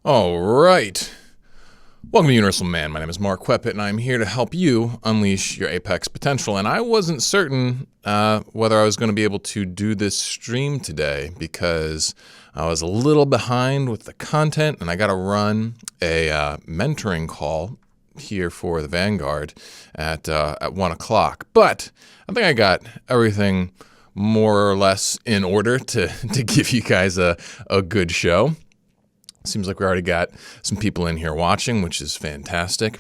All right. Welcome to Universal Man. My name is Mark Weppett, and I'm here to help you unleash your apex potential. And I wasn't certain whether I was going to be able to do this stream today because I was a little behind with the content, and I got to run a mentoring call here for the Vanguard at 1 o'clock. But I think I got everything more or less in order to give you guys a good show. Seems like we already got some people in here watching, which is fantastic.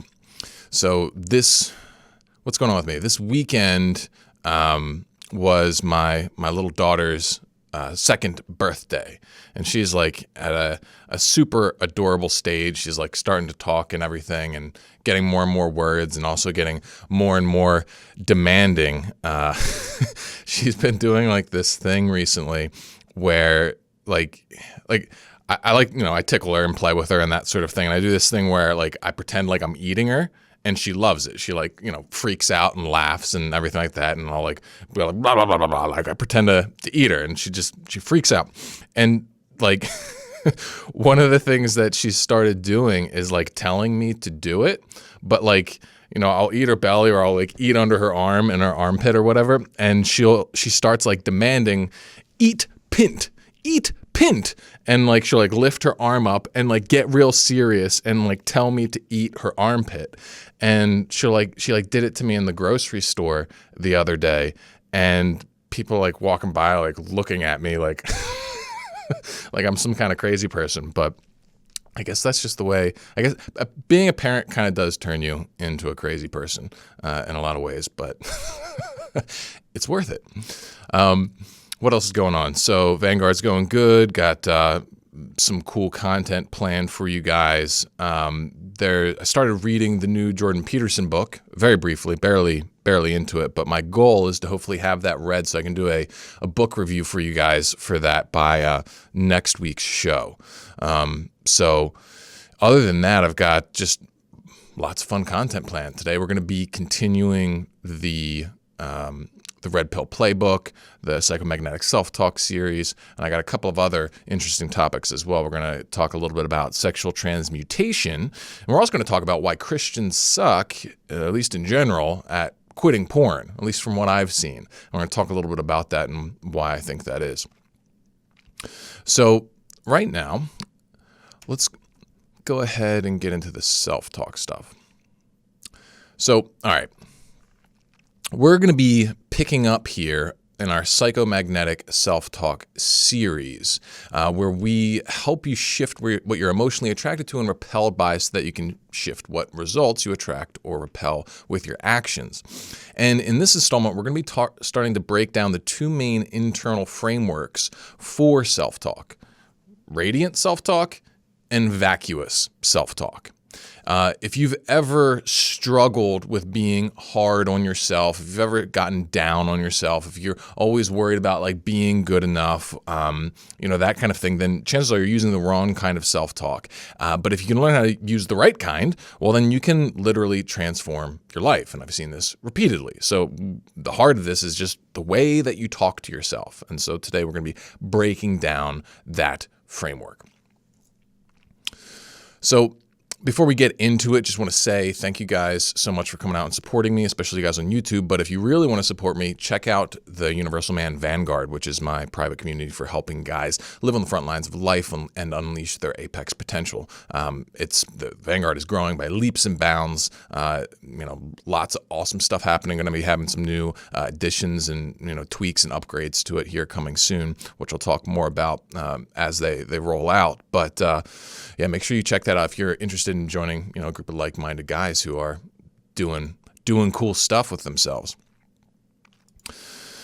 So what's going on with me? This weekend was my little daughter's second birthday. And she's like at a super adorable stage. She's like starting to talk and everything and getting more and more words and also getting more and more demanding. She's been doing like this thing recently where like I like, I tickle her and play with her and that sort of thing. And I do this thing where like I pretend like I'm eating her and she loves it. She like, freaks out and laughs and everything like that. And I'll like be like, blah, blah, blah, blah, blah. Like I pretend to eat her and she freaks out. And like one of the things that she started doing is like telling me to do it. But like, I'll eat her belly or I'll like eat under her arm and her armpit or whatever. And she starts like demanding, eat pint. And like she'll like lift her arm up and like get real serious and like tell me to eat her armpit. And she did it to me in the grocery store the other day, and people like walking by like looking at me like like I'm some kind of crazy person. But I guess that's just the way. I guess being a parent kind of does turn you into a crazy person in a lot of ways, but it's worth it. What else is going on? So Vanguard's going good. Got some cool content planned for you guys. I started reading the new Jordan Peterson book very briefly, barely into it. But my goal is to hopefully have that read so I can do a book review for you guys for that by next week's show. So other than that, I've got just lots of fun content planned. Today we're going to be continuing the Red Pill Playbook, the Psychomagnetic Self-Talk series, and I got a couple of other interesting topics as well. We're going to talk a little bit about sexual transmutation, and we're also going to talk about why Christians suck, at least in general, at quitting porn, at least from what I've seen. We're going to talk a little bit about that and why I think that is. So right now, let's go ahead and get into the self-talk stuff. So, all right. We're going to be picking up here in our Psychomagnetic Self-Talk series, where we help you shift what you're emotionally attracted to and repelled by so that you can shift what results you attract or repel with your actions. And in this installment, we're going to be starting to break down the two main internal frameworks for self-talk: radiant self-talk and vacuous self-talk. If you've ever struggled with being hard on yourself, if you've ever gotten down on yourself, if you're always worried about like being good enough, that kind of thing, then chances are you're using the wrong kind of self-talk. But if you can learn how to use the right kind, well, then you can literally transform your life. And I've seen this repeatedly. So the heart of this is just the way that you talk to yourself. And so today we're going to be breaking down that framework. So before we get into it, just want to say thank you guys so much for coming out and supporting me, especially you guys on YouTube. But if you really want to support me, check out the Universal Man Vanguard, which is my private community for helping guys live on the front lines of life and unleash their apex potential. The Vanguard is growing by leaps and bounds. Lots of awesome stuff happening. Going to be having some new additions and tweaks and upgrades to it here coming soon, which I'll talk more about as they roll out. But make sure you check that out if you're interested in joining, a group of like-minded guys who are doing cool stuff with themselves.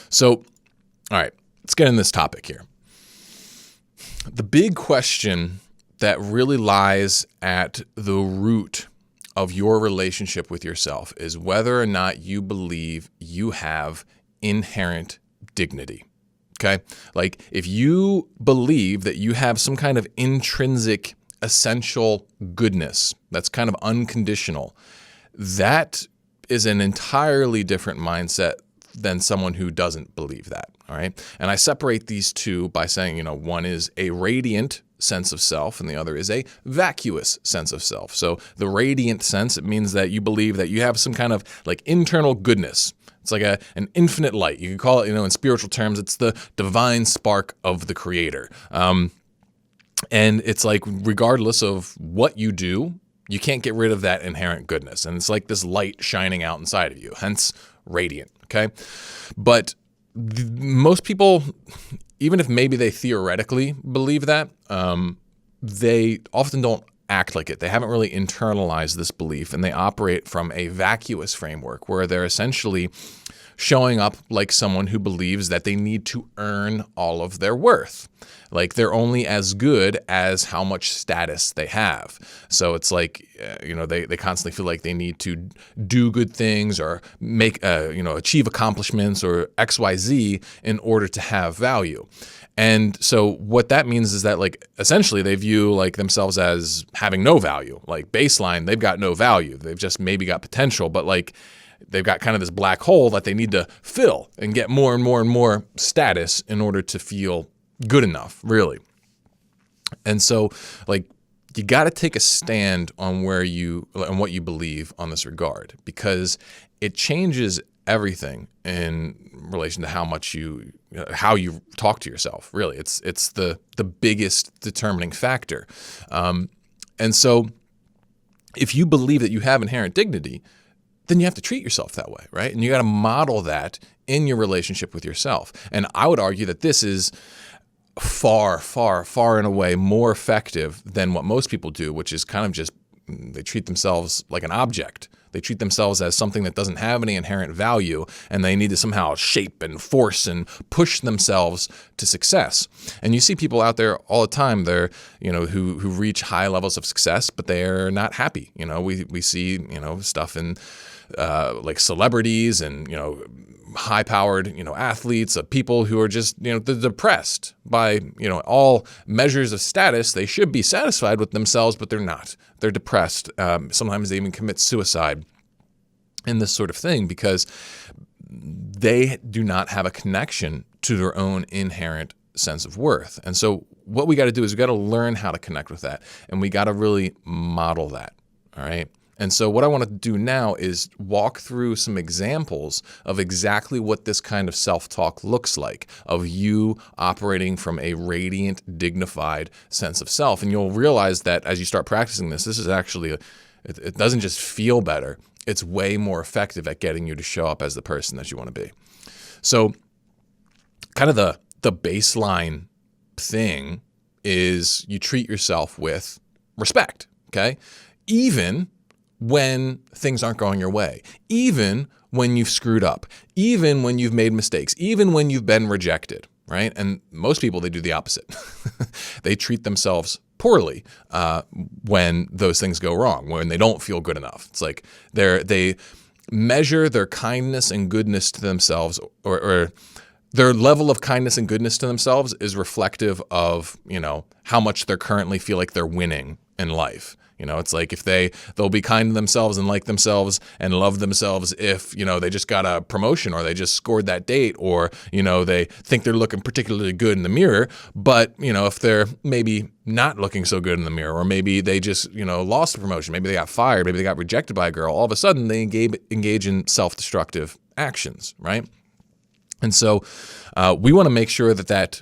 So, all right, let's get in this topic here. The big question that really lies at the root of your relationship with yourself is whether or not you believe you have inherent dignity. Okay? Like if you believe that you have some kind of intrinsic essential goodness that's kind of unconditional, that is an entirely different mindset than someone who doesn't believe that. All right. And I separate these two by saying, one is a radiant sense of self, and the other is a vacuous sense of self. So the radiant sense, it means that you believe that you have some kind of like internal goodness. It's like an infinite light. You can call it, in spiritual terms, it's the divine spark of the creator. And it's like, regardless of what you do, you can't get rid of that inherent goodness. And it's like this light shining out inside of you, hence radiant, okay? But most people, even if maybe they theoretically believe that, they often don't act like it. They haven't really internalized this belief, and they operate from a vacuous framework where they're essentially showing up like someone who believes that they need to earn all of their worth. Like they're only as good as how much status they have. So it's like, they constantly feel like they need to do good things or make, achieve accomplishments or XYZ in order to have value. And so what that means is that, like, essentially they view like themselves as having no value. Like baseline, they've got no value. They've just maybe got potential, but like they've got kind of this black hole that they need to fill and get more and more and more status in order to feel good enough, really. And so, like, you got to take a stand on what you believe on this regard, because it changes everything in relation to how you talk to yourself. Really, it's the biggest determining factor. And so, if you believe that you have inherent dignity, then you have to treat yourself that way, right? And you got to model that in your relationship with yourself. And I would argue that this is far, far, far and away more effective than what most people do, which is kind of just, they treat themselves like an object. They treat themselves as something that doesn't have any inherent value, and they need to somehow shape and force and push themselves to success. And you see people out there all the time, they're, who reach high levels of success, but they're not happy. We see, stuff in like celebrities and, high-powered, athletes, people who are just, they're depressed by, all measures of status. They should be satisfied with themselves, but they're not. They're depressed. Sometimes they even commit suicide and this sort of thing because they do not have a connection to their own inherent sense of worth. And so what we got to do is we got to learn how to connect with that, and we got to really model that, all right? And so what I want to do now is walk through some examples of exactly what this kind of self-talk looks like, of you operating from a radiant, dignified sense of self. And you'll realize that as you start practicing this is actually, it doesn't just feel better, it's way more effective at getting you to show up as the person that you want to be. So kind of the baseline thing is you treat yourself with respect, okay? Even when things aren't going your way, even when you've screwed up, even when you've made mistakes, even when you've been rejected, right? And most people, they do the opposite. They treat themselves poorly when those things go wrong, when they don't feel good enough. It's like they measure their kindness and goodness to themselves, or their level of kindness and goodness to themselves is reflective of, how much they currently feel like they're winning in life. It's like if they'll be kind to themselves and like themselves and love themselves if, they just got a promotion or they just scored that date, or, they think they're looking particularly good in the mirror. But, if they're maybe not looking so good in the mirror, or maybe they just, lost a promotion, maybe they got fired, maybe they got rejected by a girl, all of a sudden they engage in self-destructive actions, right? And so we want to make sure that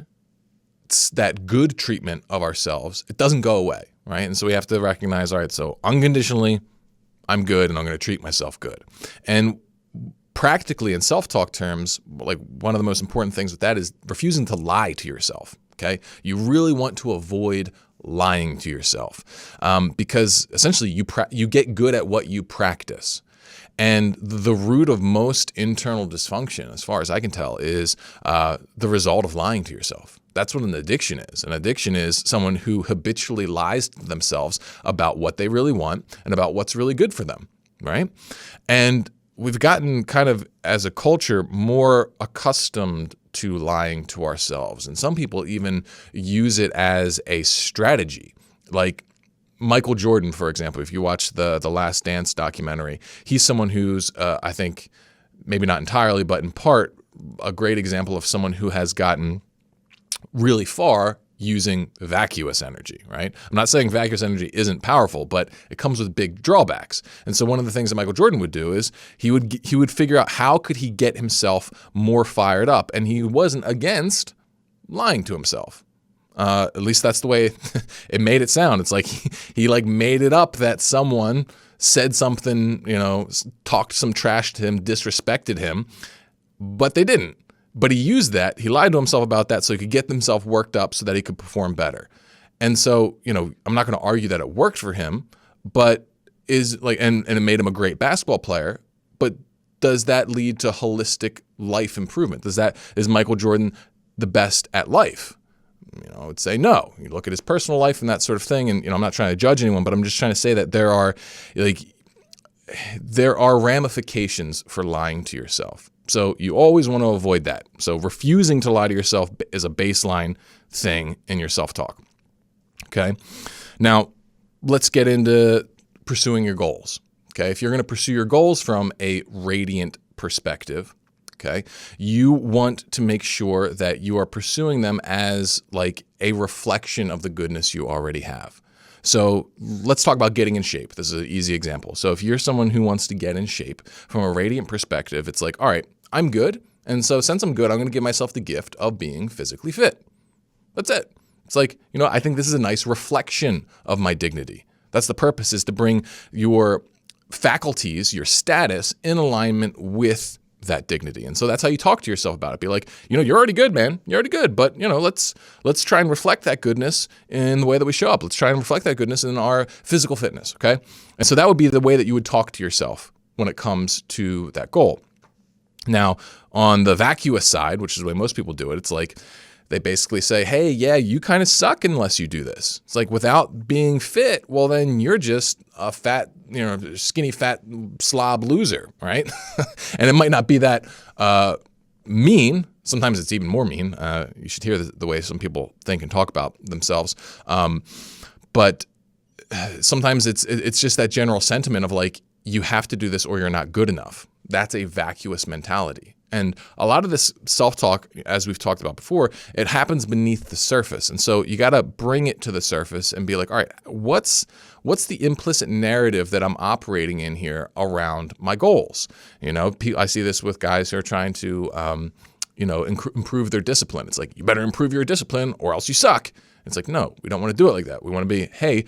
good treatment of ourselves, it doesn't go away. Right. And so we have to recognize, all right, so unconditionally, I'm good and I'm going to treat myself good. And practically in self-talk terms, like one of the most important things with that is refusing to lie to yourself. Okay. You really want to avoid lying to yourself because essentially you get good at what you practice. And the root of most internal dysfunction, as far as I can tell, is the result of lying to yourself. That's what an addiction is. An addiction is someone who habitually lies to themselves about what they really want and about what's really good for them, right? And we've gotten kind of, as a culture, more accustomed to lying to ourselves. And some people even use it as a strategy. Like Michael Jordan, for example, if you watch the Last Dance documentary, he's someone who's, I think, maybe not entirely, but in part, a great example of someone who has gotten really far using vacuous energy, right? I'm not saying vacuous energy isn't powerful, but it comes with big drawbacks. And so one of the things that Michael Jordan would do is he would figure out how could he get himself more fired up, and he wasn't against lying to himself. At least that's the way it made it sound. It's like he like made it up that someone said something, talked some trash to him, disrespected him, but they didn't. But he used that. He lied to himself about that so he could get himself worked up so that he could perform better. And so, I'm not going to argue that it worked for him, but and it made him a great basketball player. But does that lead to holistic life improvement? Is Michael Jordan the best at life? I would say no. You look at his personal life and that sort of thing, and I'm not trying to judge anyone, but I'm just trying to say that there are ramifications for lying to yourself. So you always want to avoid that. So refusing to lie to yourself is a baseline thing in your self-talk. Okay? Now, let's get into pursuing your goals. Okay? If you're going to pursue your goals from a radiant perspective, okay, you want to make sure that you are pursuing them as like a reflection of the goodness you already have. So let's talk about getting in shape. This is an easy example. So if you're someone who wants to get in shape from a radiant perspective, it's like, all right, I'm good. And so since I'm good, I'm going to give myself the gift of being physically fit. That's it. It's like, I think this is a nice reflection of my dignity. That's the purpose, is to bring your faculties, your status in alignment with that dignity. And so that's how you talk to yourself about it. Be like, you're already good, man. You're already good. But, let's try and reflect that goodness in the way that we show up. Let's try and reflect that goodness in our physical fitness. Okay. And so that would be the way that you would talk to yourself when it comes to that goal. Now, on the vacuous side, which is the way most people do it, it's like they basically say, hey, yeah, you kind of suck unless you do this. It's like, without being fit, well, then you're just a fat, skinny, fat slob loser, right? And it might not be that mean. Sometimes it's even more mean. You should hear the way some people think and talk about themselves. But sometimes it's just that general sentiment of like, you have to do this or you're not good enough. That's a vacuous mentality. And a lot of this self-talk, as we've talked about before, it happens beneath the surface. And so you got to bring it to the surface and be like, all right, what's the implicit narrative that I'm operating in here around my goals? I see this with guys who are trying to, improve their discipline. It's like, you better improve your discipline or else you suck. It's like, no, we don't want to do it like that. We want to be, hey,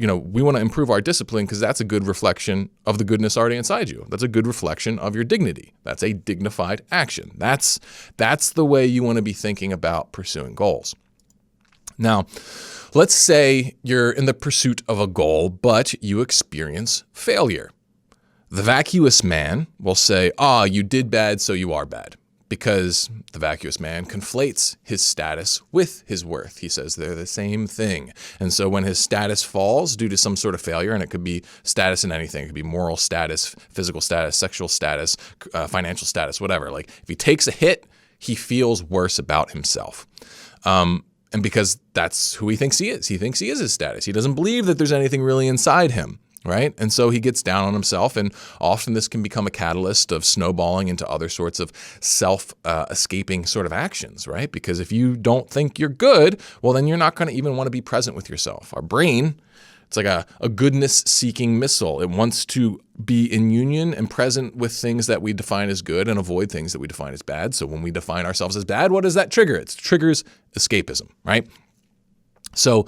we want to improve our discipline because that's a good reflection of the goodness already inside you. That's a good reflection of your dignity. That's a dignified action. That's the way you want to be thinking about pursuing goals. Now, let's say you're in the pursuit of a goal, but you experience failure. The vacuous man will say, you did bad, so you are bad. Because the vacuous man conflates his status with his worth. He says they're the same thing. And so when his status falls due to some sort of failure, and it could be status in anything, it could be moral status, physical status, sexual status, financial status, whatever. Like, if he takes a hit, he feels worse about himself. And because that's who he thinks he is. He thinks he is his status. He doesn't believe that there's anything really inside him. Right? And so he gets down on himself, and often this can become a catalyst of snowballing into other sorts of self-escaping sort of actions, right? Because if you don't think you're good, well, then you're not going to even want to be present with yourself. Our brain, it's like a goodness-seeking missile. It wants to be in union and present with things that we define as good and avoid things that we define as bad. So when we define ourselves as bad, what does that trigger? It triggers escapism, right? So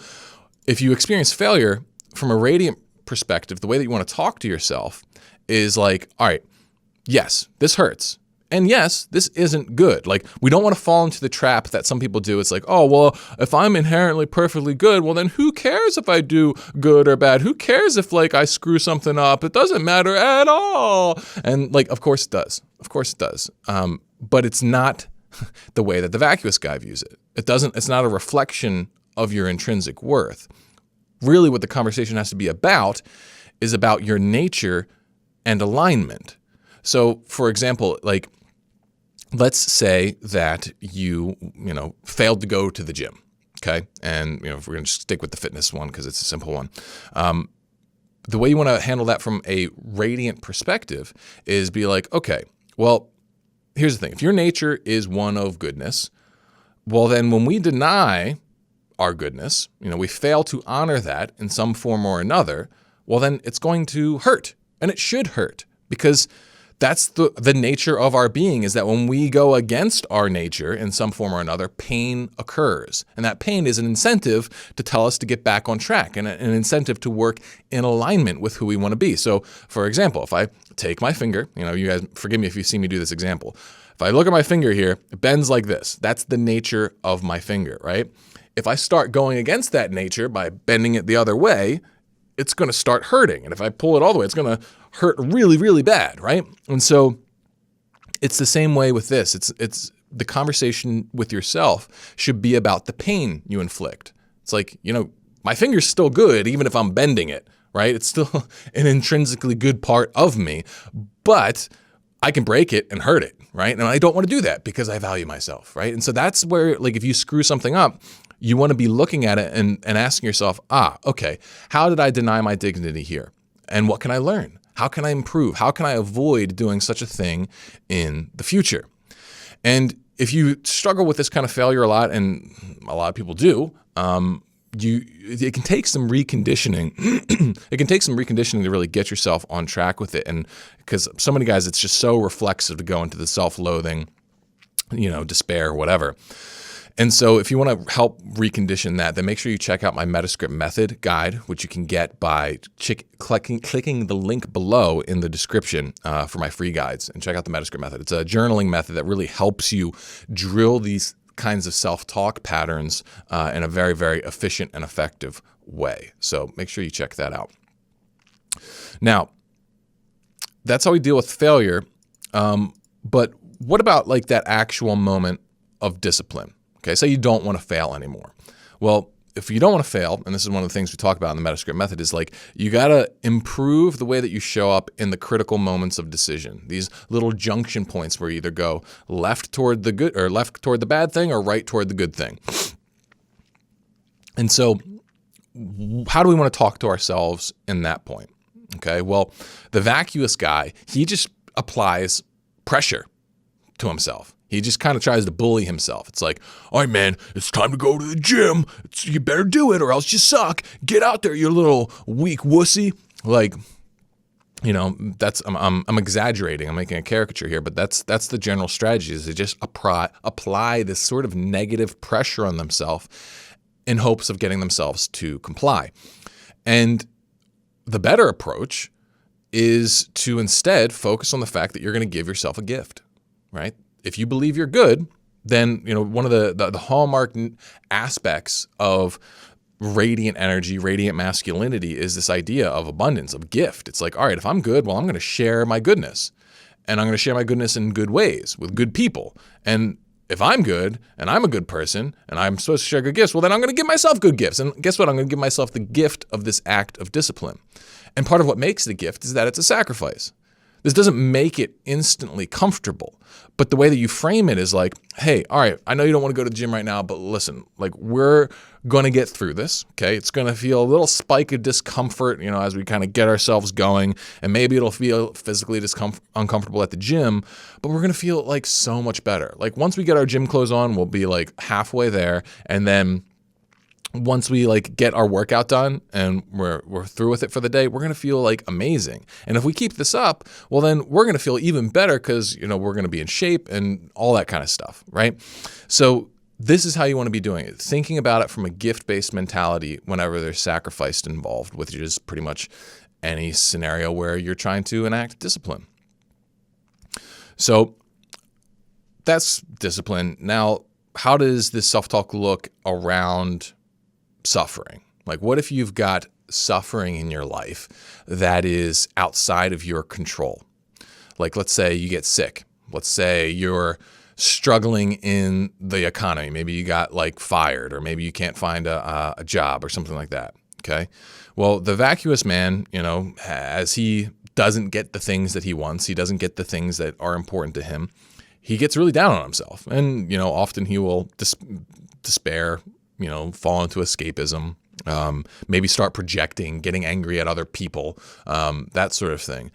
if you experience failure from a radiant perspective, the way that you want to talk to yourself is like, all right, yes, this hurts. And yes, this isn't good. Like, we don't want to fall into the trap that some people do. It's like, oh, well, if I'm inherently perfectly good, well, then who cares if I do good or bad? Who cares if, like, I screw something up? It doesn't matter at all. And, like, of course it does. Of course it does. But it's not the way that the vacuous guy views it. It's not a reflection of your intrinsic worth. Really, what the conversation has to be about is about your nature and alignment. So, for example, like, let's say that you failed to go to the gym, okay? And, if we're going to stick with the fitness one because it's a simple one. The way you want to handle that from a radiant perspective is be like, okay, well, here's the thing. If your nature is one of goodness, well, then when we deny our goodness, we fail to honor that in some form or another, well, then it's going to hurt, and it should hurt, because that's the nature of our being, is that when we go against our nature in some form or another, pain occurs. And that pain is an incentive to tell us to get back on track, and an incentive to work in alignment with who we want to be. So, for example, if I take my finger, you guys forgive me if you see me do this example. If I look at my finger here, it bends like this. That's the nature of my finger, right? If I start going against that nature by bending it the other way, it's going to start hurting. And if I pull it all the way, it's going to hurt really, really bad, right? And so it's the same way with this. It's the conversation with yourself should be about the pain you inflict. It's like, my finger's still good even if I'm bending it, right? It's still an intrinsically good part of me, but I can break it and hurt it, right? And I don't want to do that because I value myself, right? And so that's where, if you screw something up, you want to be looking at it and asking yourself, okay, how did I deny my dignity here? And what can I learn? How can I improve? How can I avoid doing such a thing in the future? And if you struggle with this kind of failure a lot, and a lot of people do, it can take some reconditioning. It can take some reconditioning to really get yourself on track with it. And because so many guys, it's just so reflexive to go into the self-loathing, despair, whatever. And so if you want to help recondition that, then make sure you check out my Metascript method guide, which you can get by clicking the link below in the description for my free guides, and check out the Metascript method. It's a journaling method that really helps you drill these kinds of self-talk patterns in a very, very efficient and effective way. So make sure you check that out. Now, that's how we deal with failure. But what about that actual moment of discipline? Okay, say you don't want to fail anymore. Well, if you don't want to fail, and this is one of the things we talk about in the Metascript method, is you got to improve the way that you show up in the critical moments of decision. These little junction points where you either go left toward the good, or left toward the bad thing, or right toward the good thing. And so how do we want to talk to ourselves in that point? Okay, well, the vacuous guy, he just applies pressure to himself. He just kind of tries to bully himself. It's like, all right, man, it's time to go to the gym. You better do it or else you suck. Get out there, you little weak wussy. That's I'm exaggerating. I'm making a caricature here, but that's the general strategy, is they just apply this sort of negative pressure on themselves in hopes of getting themselves to comply. And the better approach is to instead focus on the fact that you're going to give yourself a gift, right? If you believe you're good, then one of the hallmark aspects of radiant energy, radiant masculinity, is this idea of abundance, of gift. It's like, all right, if I'm good, well, I'm going to share my goodness, and I'm going to share my goodness in good ways with good people. And if I'm good and I'm a good person and I'm supposed to share good gifts, well, then I'm going to give myself good gifts. And guess what? I'm going to give myself the gift of this act of discipline. And part of what makes it a gift is that it's a sacrifice. This doesn't make it instantly comfortable, but the way that you frame it is like, hey, all right, I know you don't want to go to the gym right now, but listen, we're going to get through this, okay? It's going to feel a little spike of discomfort, as we kind of get ourselves going, and maybe it'll feel physically uncomfortable at the gym, but we're going to feel so much better. Once we get our gym clothes on, we'll be halfway there, and then once we get our workout done and we're through with it for the day, we're going to feel amazing. And if we keep this up, well, then we're going to feel even better because, we're going to be in shape and all that kind of stuff, right? So this is how you want to be doing it. Thinking about it from a gift-based mentality whenever there's sacrifice involved, which is pretty much any scenario where you're trying to enact discipline. So that's discipline. Now, how does this self-talk look around suffering? What if you've got suffering in your life that is outside of your control? Let's say you get sick. Let's say you're struggling in the economy. Maybe you got fired, or maybe you can't find a job or something like that. Okay. Well, the vacuous man, as he doesn't get the things that he wants, he doesn't get the things that are important to him, he gets really down on himself. And, often he will despair, fall into escapism, maybe start projecting, getting angry at other people, that sort of thing.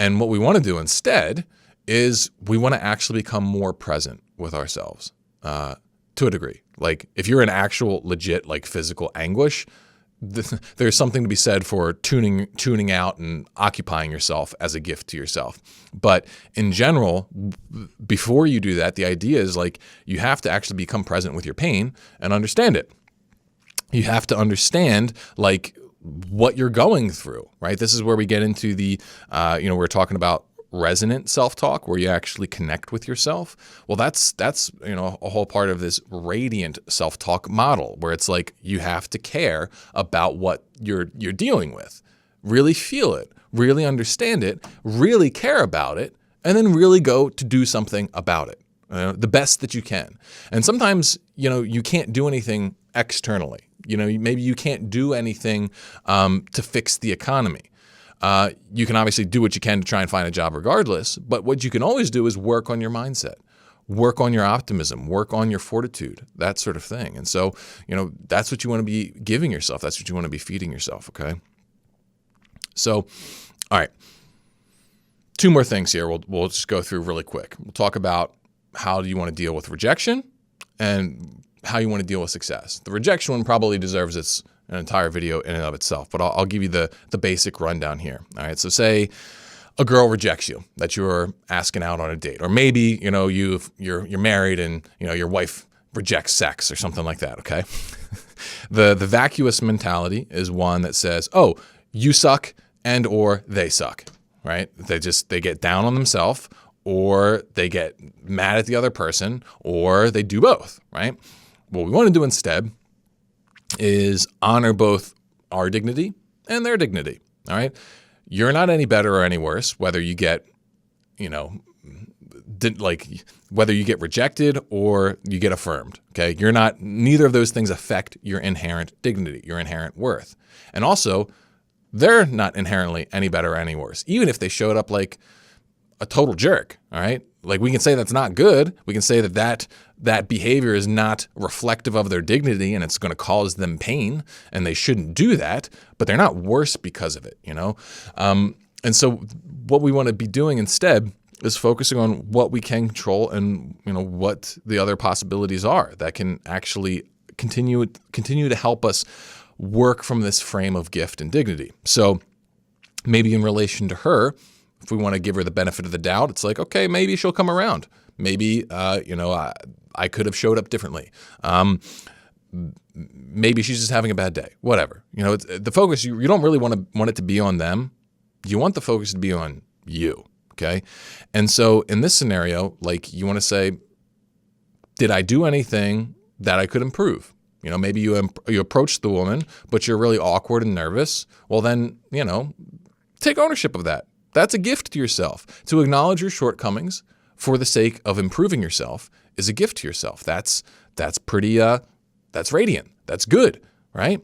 And what we want to do instead is we want to actually become more present with ourselves, to a degree. Like if you're in actual legit like physical anguish, there's something to be said for tuning out and occupying yourself as a gift to yourself. But in general, before you do that, the idea is like you have to actually become present with your pain and understand it. You have to understand like what you're going through, right? This is where we get into the, we're talking about resonant self-talk, where you actually connect with yourself. Well, that's a whole part of this radiant self-talk model, where it's like you have to care about what you're dealing with, really feel it, really understand it, really care about it, and then really go to do something about it, the best that you can. And sometimes, you can't do anything externally. Maybe you can't do anything to fix the economy. You can obviously do what you can to try and find a job regardless, but what you can always do is work on your mindset, work on your optimism, work on your fortitude, that sort of thing. And so, that's what you want to be giving yourself. That's what you want to be feeding yourself, okay? So, all right, 2 more things here we'll just go through really quick. We'll talk about how do you want to deal with rejection and how you want to deal with success. The rejection one probably deserves an entire video in and of itself, but I'll give you the basic rundown here. All right, so say a girl rejects you that you're asking out on a date, or maybe you're married and your wife rejects sex or something like that. Okay, the vacuous mentality is one that says, "Oh, you suck," and or they suck. Right? They get down on themselves, or they get mad at the other person, or they do both. Right? What we want to do instead is honor both our dignity and their dignity. All right. You're not any better or any worse, whether you get, whether you get rejected or you get affirmed. Okay. Neither of those things affect your inherent dignity, your inherent worth. And also, they're not inherently any better or any worse, even if they showed up like a total jerk. All right. Like we can say that's not good. We can say that behavior is not reflective of their dignity and it's going to cause them pain and they shouldn't do that, but they're not worse because of it, And so what we want to be doing instead is focusing on what we can control and, what the other possibilities are that can actually continue to help us work from this frame of gift and dignity. So maybe in relation to her, if we want to give her the benefit of the doubt, it's like, okay, maybe she'll come around. Maybe, I could have showed up differently. Maybe she's just having a bad day, whatever. The focus, you don't really want it to be on them. You want the focus to be on you, okay? And so in this scenario, like you want to say, did I do anything that I could improve? Maybe you approached the woman, but you're really awkward and nervous. Well, then, take ownership of that. That's a gift to yourself. To acknowledge your shortcomings for the sake of improving yourself is a gift to yourself. That's pretty, that's radiant. That's good, right?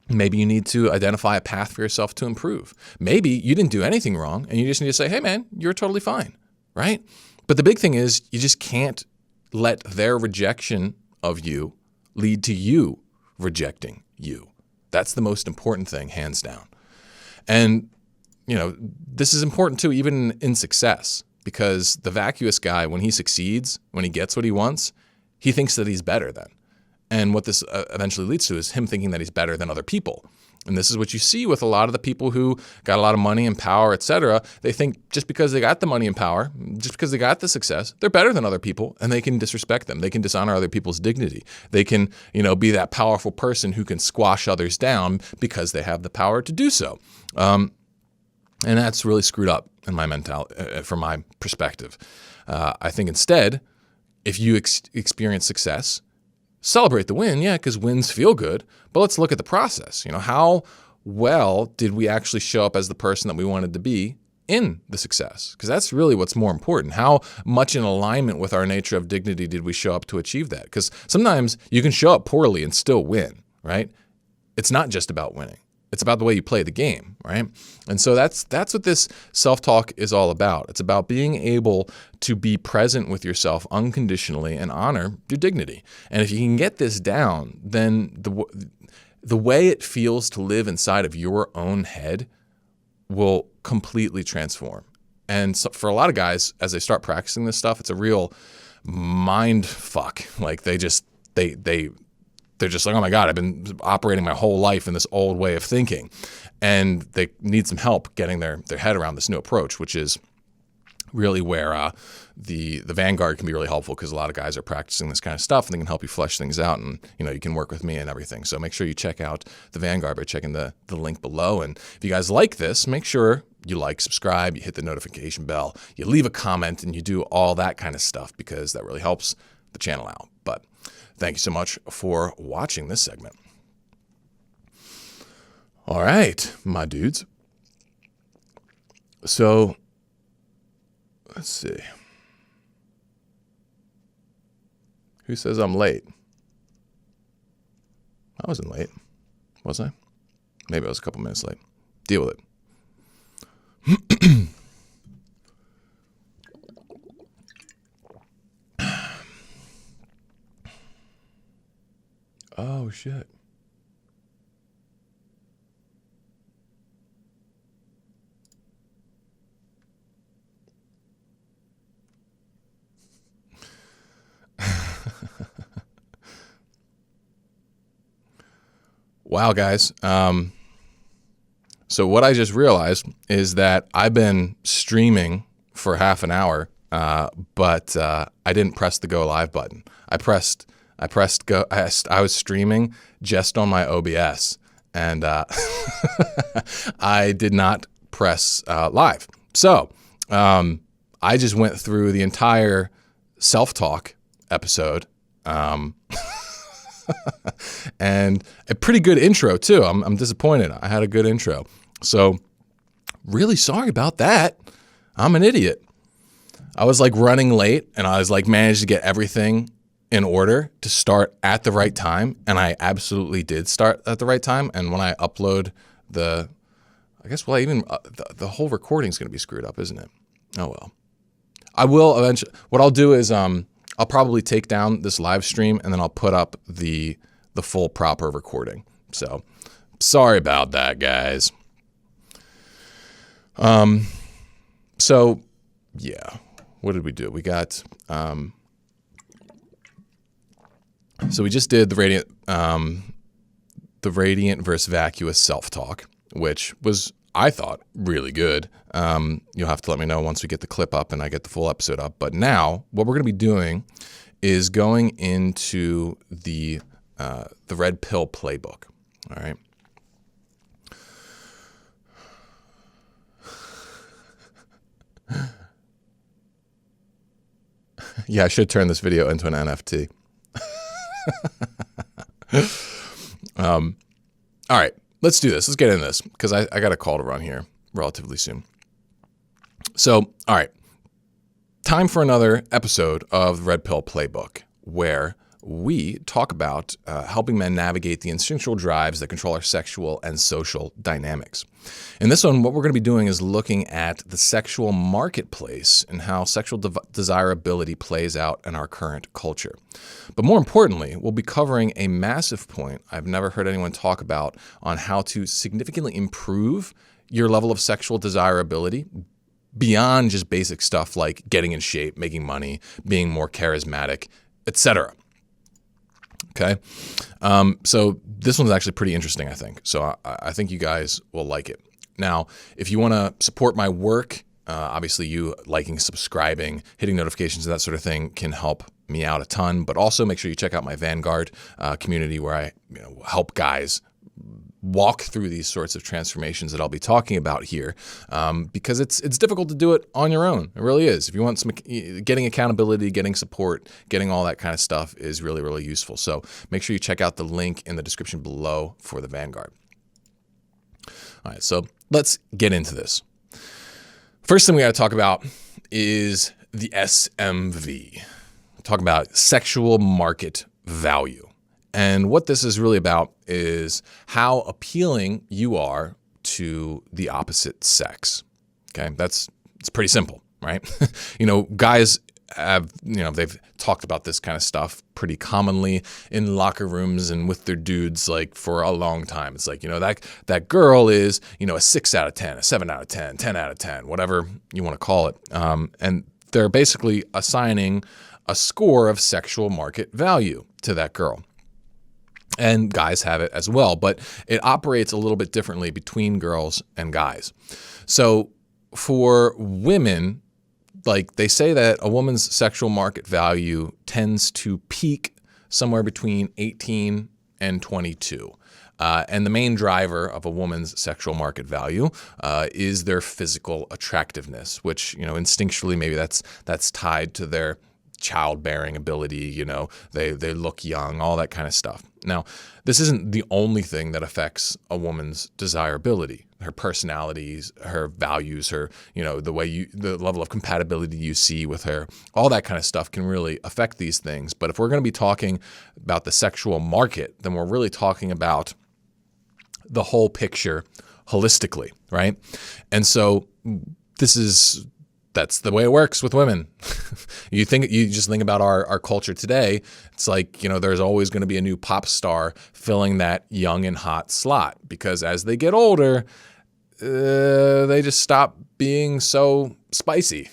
Maybe you need to identify a path for yourself to improve. Maybe you didn't do anything wrong and you just need to say, hey man, you're totally fine, right? But the big thing is you just can't let their rejection of you lead to you rejecting you. That's the most important thing, hands down. And this is important too, even in success, because the vacuous guy, when he succeeds, when he gets what he wants, he thinks that he's better then. And what this eventually leads to is him thinking that he's better than other people. And this is what you see with a lot of the people who got a lot of money and power, et cetera. They think just because they got the money and power, just because they got the success, they're better than other people, and they can disrespect them. They can dishonor other people's dignity. They can, be that powerful person who can squash others down because they have the power to do so. And that's really screwed up in my mentality, from my perspective. I think instead, if you experience success, celebrate the win, yeah, because wins feel good. But let's look at the process. How well did we actually show up as the person that we wanted to be in the success? Because that's really what's more important. How much in alignment with our nature of dignity did we show up to achieve that? Because sometimes you can show up poorly and still win, right? It's not just about winning. It's about the way you play the game, right? And so that's what this self-talk is all about. It's about being able to be present with yourself unconditionally and honor your dignity. And if you can get this down, then the way it feels to live inside of your own head will completely transform. And so for a lot of guys, as they start practicing this stuff, it's a real mind fuck. Like they're just like, oh my God, I've been operating my whole life in this old way of thinking. And they need some help getting their head around this new approach, which is really where the Vanguard can be really helpful, because a lot of guys are practicing this kind of stuff and they can help you flesh things out, and you can work with me and everything. So make sure you check out the Vanguard by checking the link below. And if you guys like this, make sure you like, subscribe, you hit the notification bell, you leave a comment, and you do all that kind of stuff, because that really helps the channel out. But thank you so much for watching this segment. All right, my dudes. So let's see. Who says I'm late? I wasn't late, was I? Maybe I was a couple minutes late. Deal with it. Oh, shit. Wow, guys. So what I just realized is that I've been streaming for half an hour, but I didn't press the go live button. I pressed go. I was streaming just on my OBS, and I did not press live. So I just went through the entire self-talk episode. And a pretty good intro too. I'm disappointed. I had a good intro. So really sorry about that. I'm an idiot. I was like running late, and I was like managed to get everything in order to start at the right time. And I absolutely did start at the right time. And when I upload the whole recording is going to be screwed up, isn't it? Oh, well. I will eventually. What I'll do is I'll probably take down this live stream, and then I'll put up the full proper recording. So sorry about that, guys. So yeah, what did we do? We got, so we just did the radiant versus vacuous self-talk, which was, I thought, really good. You'll have to let me know once we get the clip up and I get the full episode up. But now what we're going to be doing is going into the red pill playbook. All right. Yeah, I should turn this video into an NFT. All right, let's do this. Let's get into this, because I got a call to run here relatively soon. So, all right, time for another episode of the Red Pill Playbook, where we talk about helping men navigate the instinctual drives that control our sexual and social dynamics. In this one, what we're going to be doing is looking at the sexual marketplace and how sexual desirability plays out in our current culture. But more importantly, we'll be covering a massive point I've never heard anyone talk about on how to significantly improve your level of sexual desirability beyond just basic stuff like getting in shape, making money, being more charismatic, etc. Okay. So this one's actually pretty interesting, I think. So I think you guys will like it. Now, if you want to support my work, obviously you liking, subscribing, hitting notifications, that sort of thing can help me out a ton. But also make sure you check out my Vanguard community, where I help guys walk through these sorts of transformations that I'll be talking about here, because it's difficult to do it on your own. It really is. If you want some getting accountability, getting support, getting all that kind of stuff is really, really useful. So make sure you check out the link in the description below for the Vanguard. All right, so let's get into this. First thing we got to talk about is the SMV. Talk about sexual market value. And what this is really about is how appealing you are to the opposite sex. Okay, it's pretty simple, right? Guys have, they've talked about this kind of stuff pretty commonly in locker rooms and with their dudes, like, for a long time. It's like, that girl is, a 6 out of 10, a 7 out of 10, 10 out of 10, whatever you want to call it. And they're basically assigning a score of sexual market value to that girl. And guys have it as well, but it operates a little bit differently between girls and guys. So for women, like they say that a woman's sexual market value tends to peak somewhere between 18 and 22. And the main driver of a woman's sexual market value is their physical attractiveness, which, instinctually maybe that's tied to their childbearing ability. They look young, all that kind of stuff. Now, this isn't the only thing that affects a woman's desirability. Her personalities, her values, her, the level of compatibility you see with her, all that kind of stuff can really affect these things. But if we're going to be talking about the sexual market, then we're really talking about the whole picture holistically, right? And so that's the way it works with women. You just think about our culture today. It's like, there's always going to be a new pop star filling that young and hot slot, because as they get older, they just stop being so spicy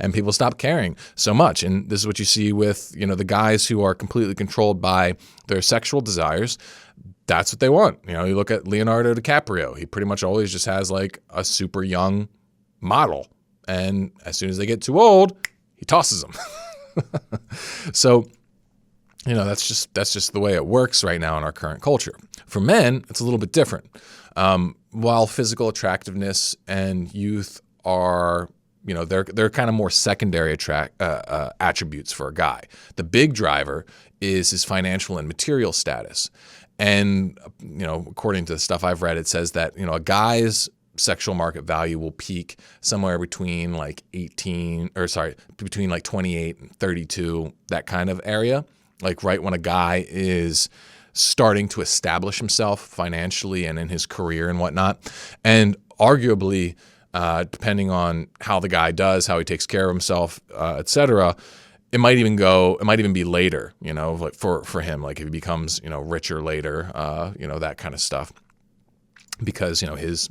and people stop caring so much. And this is what you see with, the guys who are completely controlled by their sexual desires. That's what they want. You look at Leonardo DiCaprio. He pretty much always just has like a super young model. And as soon as they get too old, he tosses them. So, that's just the way it works right now in our current culture. For men, it's a little bit different. While physical attractiveness and youth are, they're kind of more secondary attributes for a guy. The big driver is his financial and material status. And, according to the stuff I've read, it says that, a guy's sexual market value will peak somewhere between between like 28 and 32, that kind of area. Like right when a guy is starting to establish himself financially and in his career and whatnot. And arguably, depending on how the guy does, how he takes care of himself, et cetera, it might even be later, like for him, like if he becomes, richer later, that kind of stuff, because, his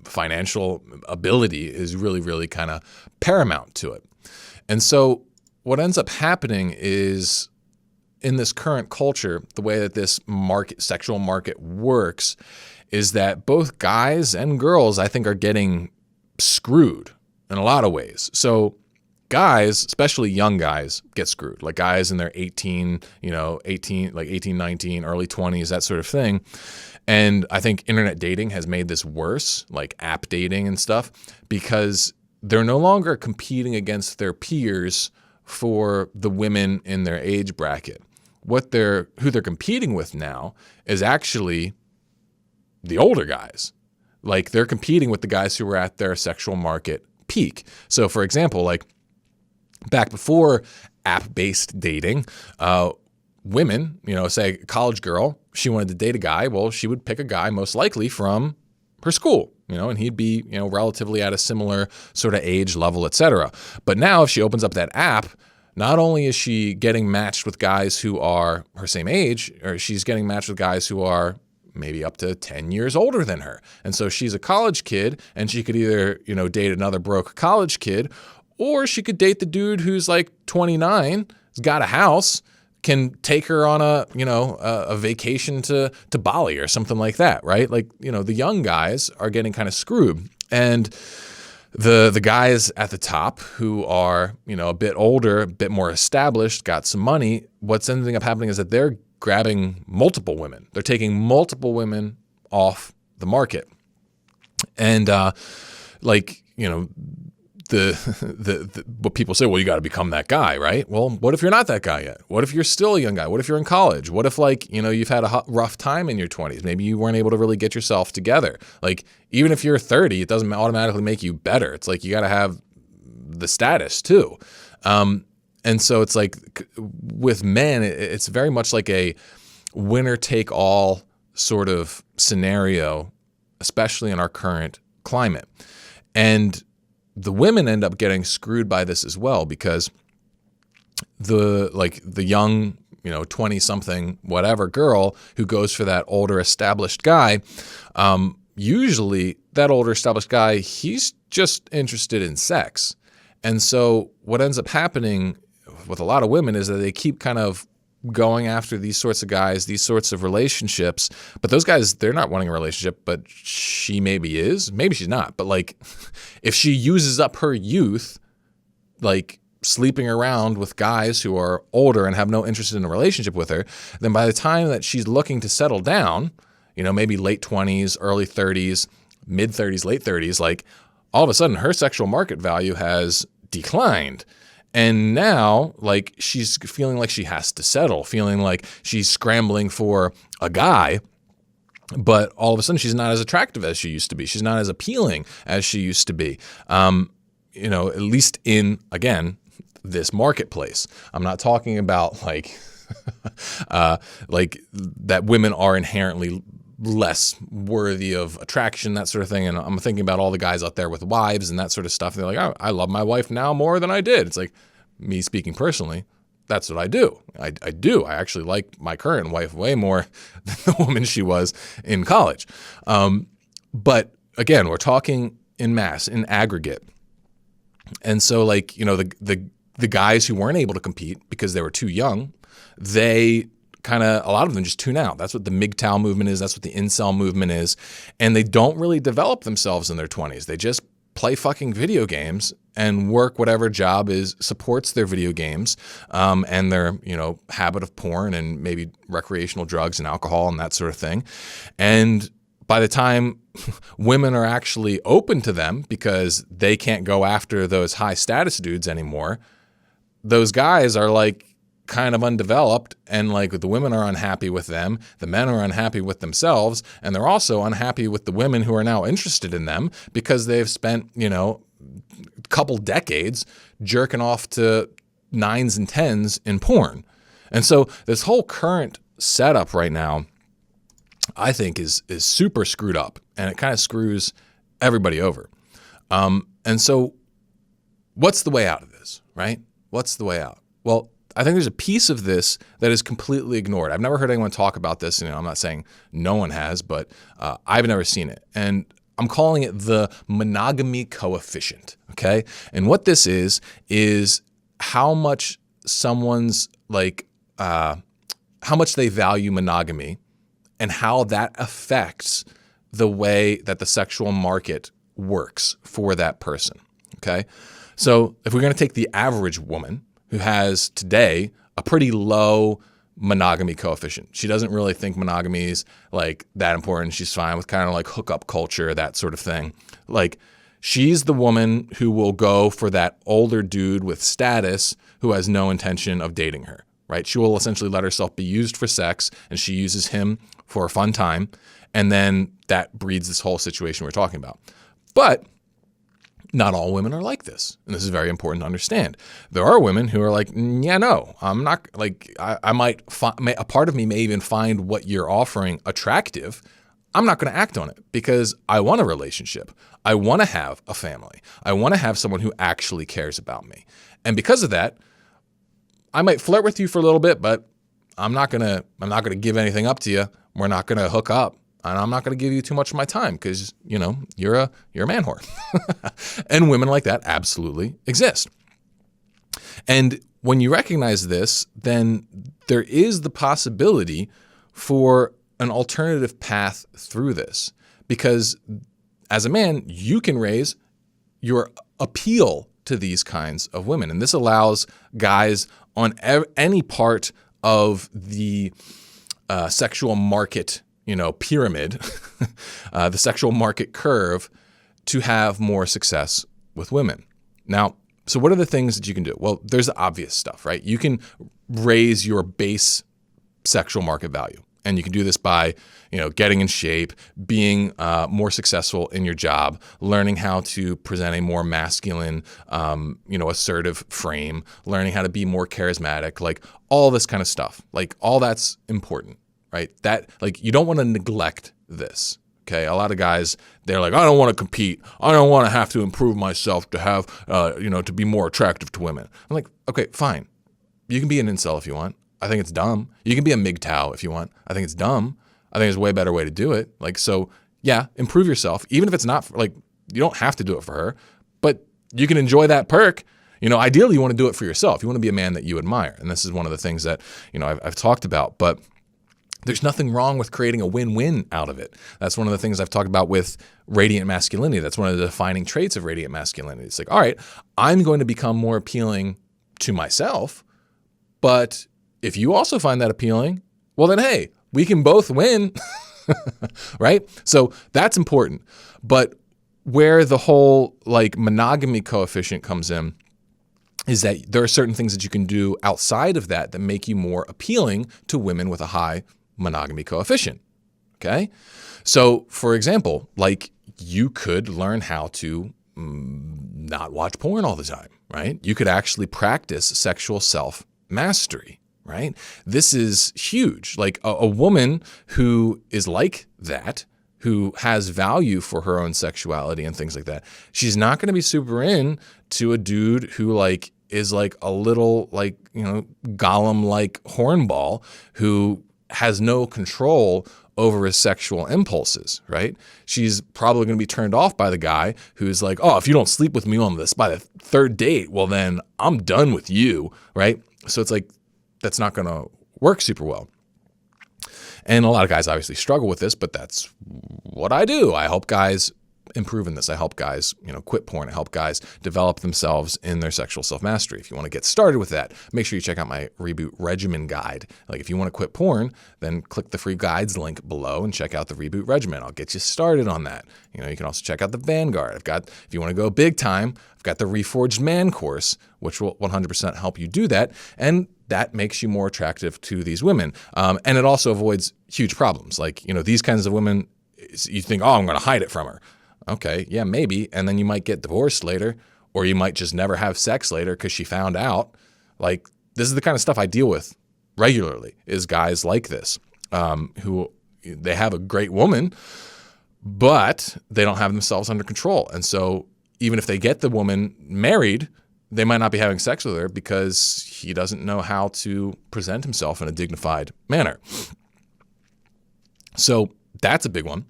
financial ability is really, really kind of paramount to it. And so what ends up happening is, in this current culture, the way that this sexual market works is that both guys and girls, I think, are getting screwed in a lot of ways. So guys, especially young guys, get screwed. Like guys in their 18, 19, early 20s, that sort of thing. And I think internet dating has made this worse, like app dating and stuff, because they're no longer competing against their peers for the women in their age bracket. Who they're competing with now is actually the older guys. Like they're competing with the guys who were at their sexual market peak. So for example, like back before app-based dating, women, say a college girl, she wanted to date a guy. Well, she would pick a guy most likely from her school, and he'd be, relatively at a similar sort of age level, et cetera. But now if she opens up that app, not only is she getting matched with guys who are her same age, or she's getting matched with guys who are maybe up to 10 years older than her. And so she's a college kid, and she could either, date another broke college kid, or she could date the dude who's like 29, has got a house, can take her on a vacation to Bali or something like that, right? Like, the young guys are getting kind of screwed. And the guys at the top who are, a bit older, a bit more established, got some money, what's ending up happening is that they're grabbing multiple women. They're taking multiple women off the market. And what people say, well, you got to become that guy, right? Well, what if you're not that guy yet? What if you're still a young guy? What if you're in college? What if you've had a rough time in your 20s? Maybe you weren't able to really get yourself together. Like even if you're 30, it doesn't automatically make you better. It's like you got to have the status too. And so it's like with men, it's very much like a winner take all sort of scenario, especially in our current climate. And the women end up getting screwed by this as well, because the young, 20-something whatever girl who goes for that older established guy, usually that older established guy, he's just interested in sex. And so what ends up happening with a lot of women is that they keep kind of going after these sorts of guys, these sorts of relationships. But those guys, they're not wanting a relationship, but she maybe is. Maybe she's not. But like, if she uses up her youth, like sleeping around with guys who are older and have no interest in a relationship with her, then by the time that she's looking to settle down, you know, maybe late 20s, early 30s, mid 30s, late 30s, like all of a sudden her sexual market value has declined. And now, like, she's feeling like she has to settle, feeling like she's scrambling for a guy, but all of a sudden she's not as attractive as she used to be. She's not as appealing as she used to be, you know, at least in, again, this marketplace. I'm not talking about like, like that women are inherently less worthy of attraction, that sort of thing. And I'm thinking about all the guys out there with wives and that sort of stuff. They're like, oh, I love my wife now more than I did. It's like, me speaking personally, that's what I do. I do. I actually like my current wife way more than the woman she was in college. But again, we're talking in mass, in aggregate. And so like, you know, the guys who weren't able to compete because they were too young, they kind of, a lot of them just tune out. That's what the MGTOW movement is. That's what the incel movement is. And they don't really develop themselves in their 20s. They just play fucking video games and work whatever job supports their video games and their, you know, habit of porn and maybe recreational drugs and alcohol and that sort of thing. And by the time women are actually open to them because they can't go after those high status dudes anymore, those guys are like kind of undeveloped, and like the women are unhappy with them, the men are unhappy with themselves, and they're also unhappy with the women who are now interested in them because they've spent, you know, a couple decades jerking off to 9s and 10s in porn. And so this whole current setup right now, I think is super screwed up, and it kind of screws everybody over. And so what's the way out of this, right? What's the way out? Well, I think there's a piece of this that is completely ignored. I've never heard anyone talk about this. You know, I'm not saying no one has, but I've never seen it. And I'm calling it the monogamy coefficient, okay? And what this is how much someone's like, how much they value monogamy and how that affects the way that the sexual market works for that person, okay? So if we're going to take the average woman who has today a pretty low monogamy coefficient. She doesn't really think monogamy is like that important. She's fine with kind of like hookup culture, that sort of thing. Like she's the woman who will go for that older dude with status who has no intention of dating her, right? She will essentially let herself be used for sex, and she uses him for a fun time. And then that breeds this whole situation we're talking about. But not all women are like this. And this is very important to understand. There are women who are like, yeah, no, I'm not like, I might find, a part of me may even find what you're offering attractive. I'm not going to act on it because I want a relationship. I want to have a family. I want to have someone who actually cares about me. And because of that, I might flirt with you for a little bit, but I'm not going to give anything up to you. We're not going to hook up. And I'm not going to give you too much of my time because, you know, you're a man whore. And women like that absolutely exist. And when you recognize this, then there is the possibility for an alternative path through this. Because as a man, you can raise your appeal to these kinds of women. And this allows guys on any part of the sexual market pyramid, the sexual market curve, to have more success with women. Now, so what are the things that you can do? Well, there's the obvious stuff, right? You can raise your base sexual market value. And you can do this by, getting in shape, being more successful in your job, learning how to present a more masculine, assertive frame, learning how to be more charismatic, like all this kind of stuff. Like all that's important. Right? That, like, you don't want to neglect this. Okay. A lot of guys, they're like, I don't want to compete. I don't want to have to improve myself to have, to be more attractive to women. I'm like, okay, fine. You can be an incel if you want. I think it's dumb. You can be a MGTOW if you want. I think it's dumb. I think there's a way better way to do it. Like, so yeah, improve yourself. Even if it's not like, you don't have to do it for her, but you can enjoy that perk. Ideally, you want to do it for yourself. You want to be a man that you admire. And this is one of the things that, I've talked about. But there's nothing wrong with creating a win-win out of it. That's one of the things I've talked about with radiant masculinity. That's one of the defining traits of radiant masculinity. It's like, all right, I'm going to become more appealing to myself. But if you also find that appealing, well then, hey, we can both win, right? So that's important. But where the whole monogamy coefficient comes in is that there are certain things that you can do outside of that make you more appealing to women with a high monogamy coefficient, okay? So for example, you could learn how to not watch porn all the time, right? You could actually practice sexual self-mastery, right? This is huge. A woman who is like that, who has value for her own sexuality and things like that, she's not going to be super in to a dude who is a little Gollum-like hornball who has no control over his sexual impulses, right? She's probably going to be turned off by the guy who's like, oh, if you don't sleep with me on this by the third date, well then I'm done with you, right? So it's that's not going to work super well. And a lot of guys obviously struggle with this, but that's what I do. I help guys improve in this. I help guys, quit porn. I help guys develop themselves in their sexual self-mastery. If you want to get started with that, make sure you check out my Reboot Regimen guide. If you want to quit porn, then click the free guides link below and check out the Reboot Regimen. I'll get you started on that. You can also check out the Vanguard. If you want to go big time, I've got the Reforged Man course, which will 100% help you do that. And that makes you more attractive to these women. And it also avoids huge problems. These kinds of women, you think, oh, I'm going to hide it from her. Okay, yeah, maybe. And then you might get divorced later, or you might just never have sex later because she found out. This is the kind of stuff I deal with regularly, is guys like this, who they have a great woman, but they don't have themselves under control. And so even if they get the woman married, they might not be having sex with her because he doesn't know how to present himself in a dignified manner. So that's a big one.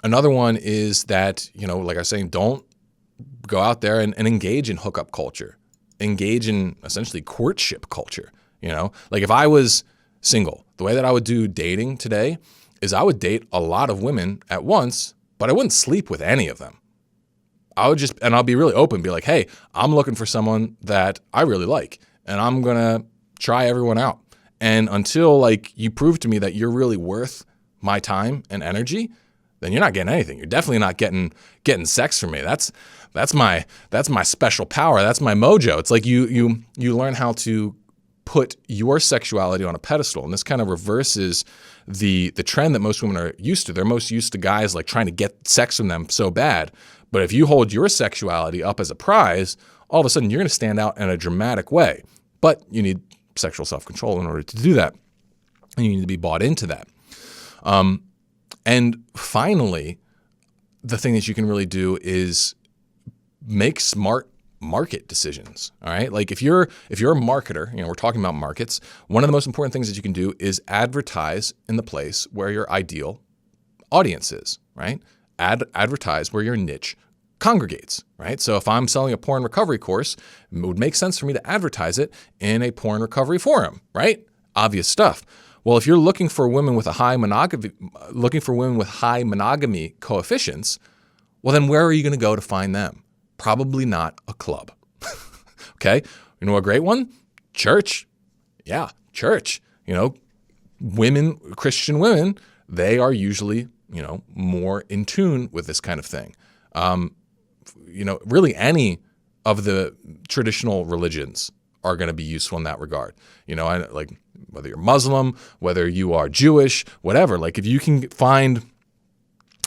Another one is that, like I was saying, don't go out there and engage in hookup culture, engage in essentially courtship culture. If I was single, the way that I would do dating today is I would date a lot of women at once, but I wouldn't sleep with any of them. I'll be really open, be like, hey, I'm looking for someone that I really like, and I'm going to try everyone out. And until you prove to me that you're really worth my time and energy, then you're not getting anything. You're definitely not getting sex from me. That's my special power. That's my mojo. It's you learn how to put your sexuality on a pedestal, and this kind of reverses the trend that most women are used to. They're most used to guys trying to get sex from them so bad. But if you hold your sexuality up as a prize, all of a sudden you're going to stand out in a dramatic way. But you need sexual self-control in order to do that, and you need to be bought into that. And finally, the thing that you can really do is make smart market decisions. All right. If you're a marketer, we're talking about markets. One of the most important things that you can do is advertise in the place where your ideal audience is, right? Advertise where your niche congregates, right? So if I'm selling a porn recovery course, it would make sense for me to advertise it in a porn recovery forum, right? Obvious stuff. Well, if you're looking for women with high monogamy coefficients, well, then where are you going to go to find them? Probably not a club. Okay. You know, a great one? Church. Yeah. Church. Women, Christian women, they are usually, more in tune with this kind of thing. Really any of the traditional religions are going to be useful in that regard. Whether you're Muslim, whether you are Jewish, whatever, if you can find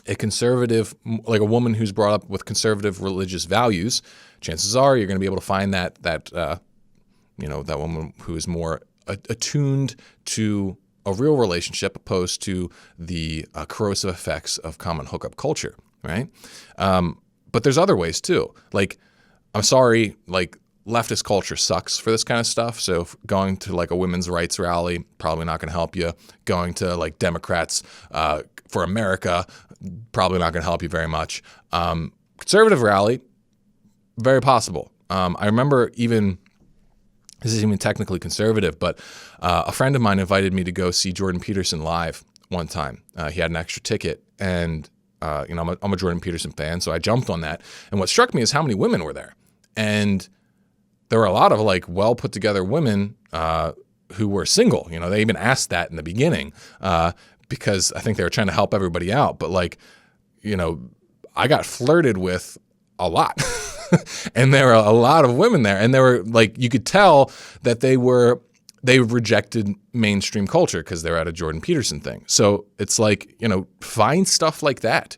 a conservative, a woman who's brought up with conservative religious values, chances are you're going to be able to find that woman who is more attuned to a real relationship opposed to the corrosive effects of common hookup culture, right? But there's other ways too. I'm sorry, leftist culture sucks for this kind of stuff. So going to a women's rights rally, probably not going to help you. Going to Democrats for America, probably not going to help you very much. Conservative rally, very possible. I remember even, this is even technically conservative, but a friend of mine invited me to go see Jordan Peterson live one time. He had an extra ticket, and I'm a Jordan Peterson fan, so I jumped on that. And what struck me is how many women were there. And there were a lot of like well put together women who were single. They even asked that in the beginning because I think they were trying to help everybody out. But I got flirted with a lot. And there were a lot of women there. And they were like, you could tell that they rejected mainstream culture because they're at a Jordan Peterson thing. So it's like, find stuff like that.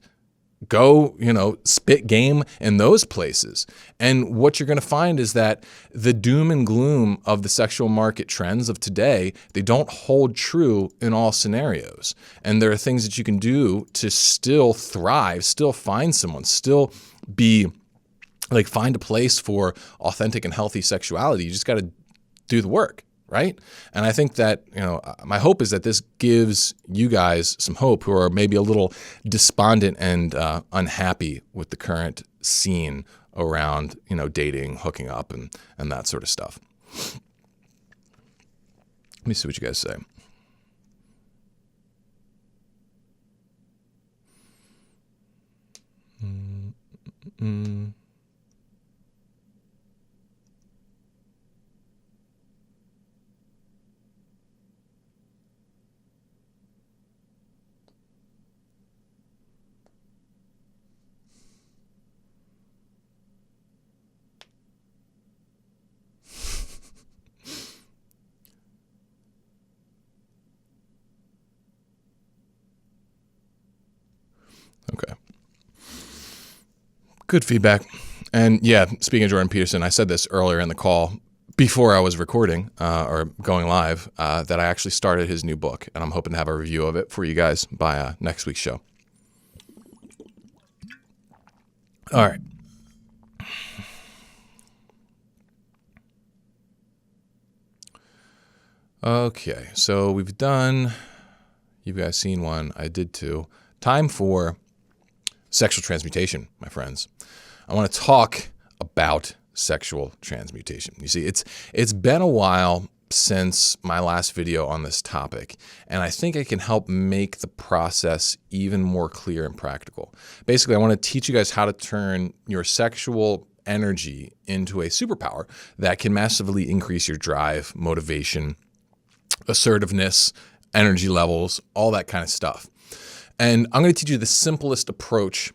Go, spit game in those places. And what you're going to find is that the doom and gloom of the sexual market trends of today, they don't hold true in all scenarios. And there are things that you can do to still thrive, still find someone, still be like, find a place for authentic and healthy sexuality. You just got to do the work. Right? And I think that, my hope is that this gives you guys some hope who are maybe a little despondent and unhappy with the current scene around, dating, hooking up, and that sort of stuff. Let me see what you guys say. Okay. Good feedback. And yeah, speaking of Jordan Peterson, I said this earlier in the call before I was recording or going live that I actually started his new book, and I'm hoping to have a review of it for you guys by next week's show. All right. Okay, so we've done, you guys seen one, I did too. Time for sexual transmutation, my friends. I want to talk about sexual transmutation. You see, it's been a while since my last video on this topic, and I think I can help make the process even more clear and practical. Basically, I want to teach you guys how to turn your sexual energy into a superpower that can massively increase your drive, motivation, assertiveness, energy levels, all that kind of stuff. And I'm going to teach you the simplest approach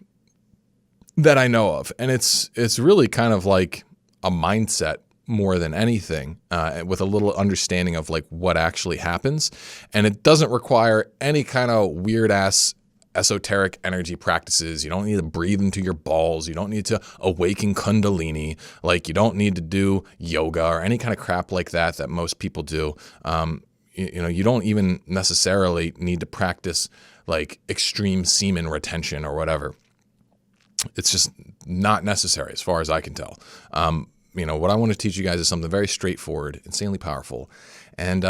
that I know of. And it's really kind of like a mindset more than anything, with a little understanding of like what actually happens. And it doesn't require any kind of weird ass esoteric energy practices. You don't need to breathe into your balls. You don't need to awaken Kundalini. Like, you don't need to do yoga or any kind of crap like that most people do. You don't even necessarily need to practice like extreme semen retention or whatever. It's just not necessary as far as I can tell. What I want to teach you guys is something very straightforward, insanely powerful, and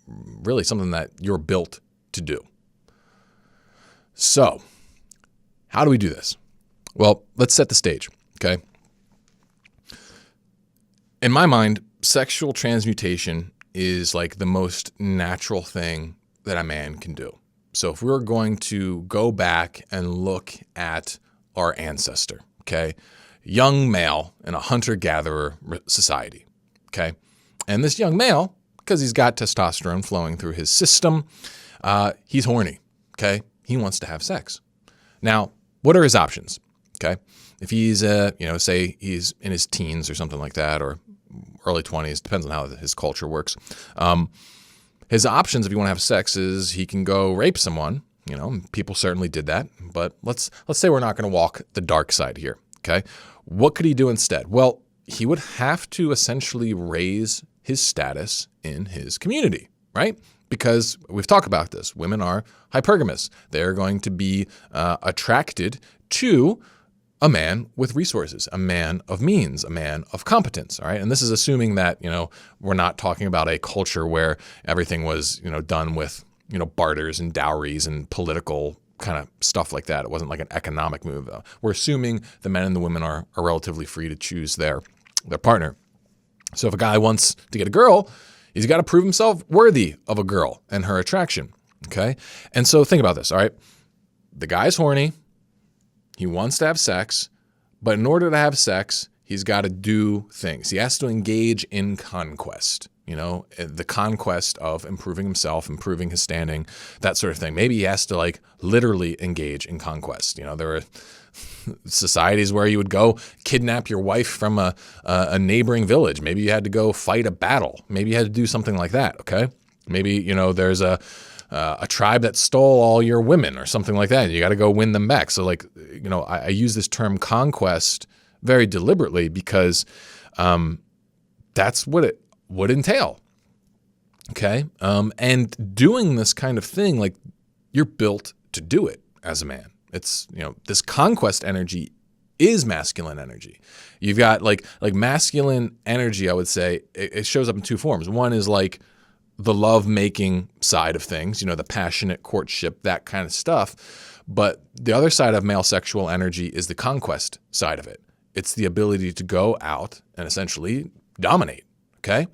really something that you're built to do. So, how do we do this? Well, let's set the stage, okay? In my mind, sexual transmutation is like the most natural thing that a man can do. So if we're going to go back and look at our ancestor, okay, young male in a hunter-gatherer society, okay, and this young male, because he's got testosterone flowing through his system, he's horny, okay, he wants to have sex. Now, what are his options, okay? If he's, say he's in his teens or something like that, or early 20s, depends on how his culture works. His options, if you want to have sex, is he can go rape someone. People certainly did that, but let's say we're not going to walk the dark side here, okay? What could he do instead? Well, he would have to essentially raise his status in his community, right? Because we've talked about this. Women are hypergamous. They're going to be attracted to a man with resources, a man of means, a man of competence, all right? And this is assuming that, we're not talking about a culture where everything was, done with, barters and dowries and political kind of stuff like that. It wasn't like an economic move, though. We're assuming the men and the women are relatively free to choose their their partner. So if a guy wants to get a girl, he's got to prove himself worthy of a girl and her attraction. Okay. And so think about this. All right. The guy's horny. He wants to have sex, but in order to have sex, he's got to do things. He has to engage in conquest, the conquest of improving himself, improving his standing, that sort of thing. Maybe he has to like literally engage in conquest. There are societies where you would go kidnap your wife from a neighboring village. Maybe you had to go fight a battle. Maybe you had to do something like that. Okay. Maybe, there's a tribe that stole all your women or something like that. You got to go win them back. So like, I use this term conquest very deliberately because that's what it would entail. Okay. And doing this kind of thing, like you're built to do it as a man. It's, this conquest energy is masculine energy. You've got like masculine energy, I would say, it shows up in two forms. One is like the love-making side of things, the passionate courtship, that kind of stuff. But the other side of male sexual energy is the conquest side of it. It's the ability to go out and essentially dominate, okay?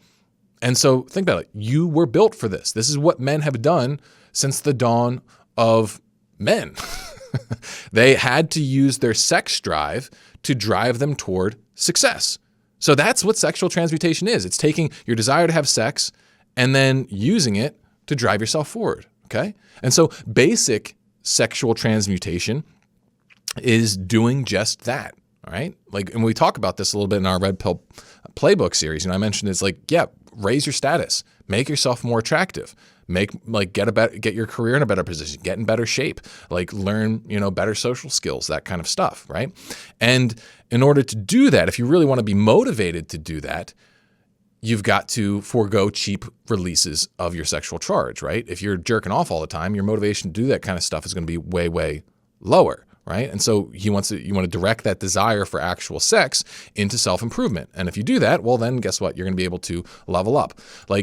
And so think about it. You were built for this. This is what men have done since the dawn of men. They had to use their sex drive to drive them toward success. So that's what sexual transmutation is. It's taking your desire to have sex and then using it to drive yourself forward, okay? And so basic sexual transmutation is doing just that, all right? Like, and we talk about this a little bit in our Red Pill Playbook series. I mentioned it's like, yeah, raise your status, make yourself more attractive, get your career in a better position, get in better shape, like learn, better social skills, that kind of stuff, right? And in order to do that, if you really want to be motivated to do that, you've got to forego cheap releases of your sexual charge, right? If you're jerking off all the time, your motivation to do that kind of stuff is going to be way, way lower, right? And so you want to direct that desire for actual sex into self-improvement. And if you do that, well, then guess what? You're going to be able to level up. I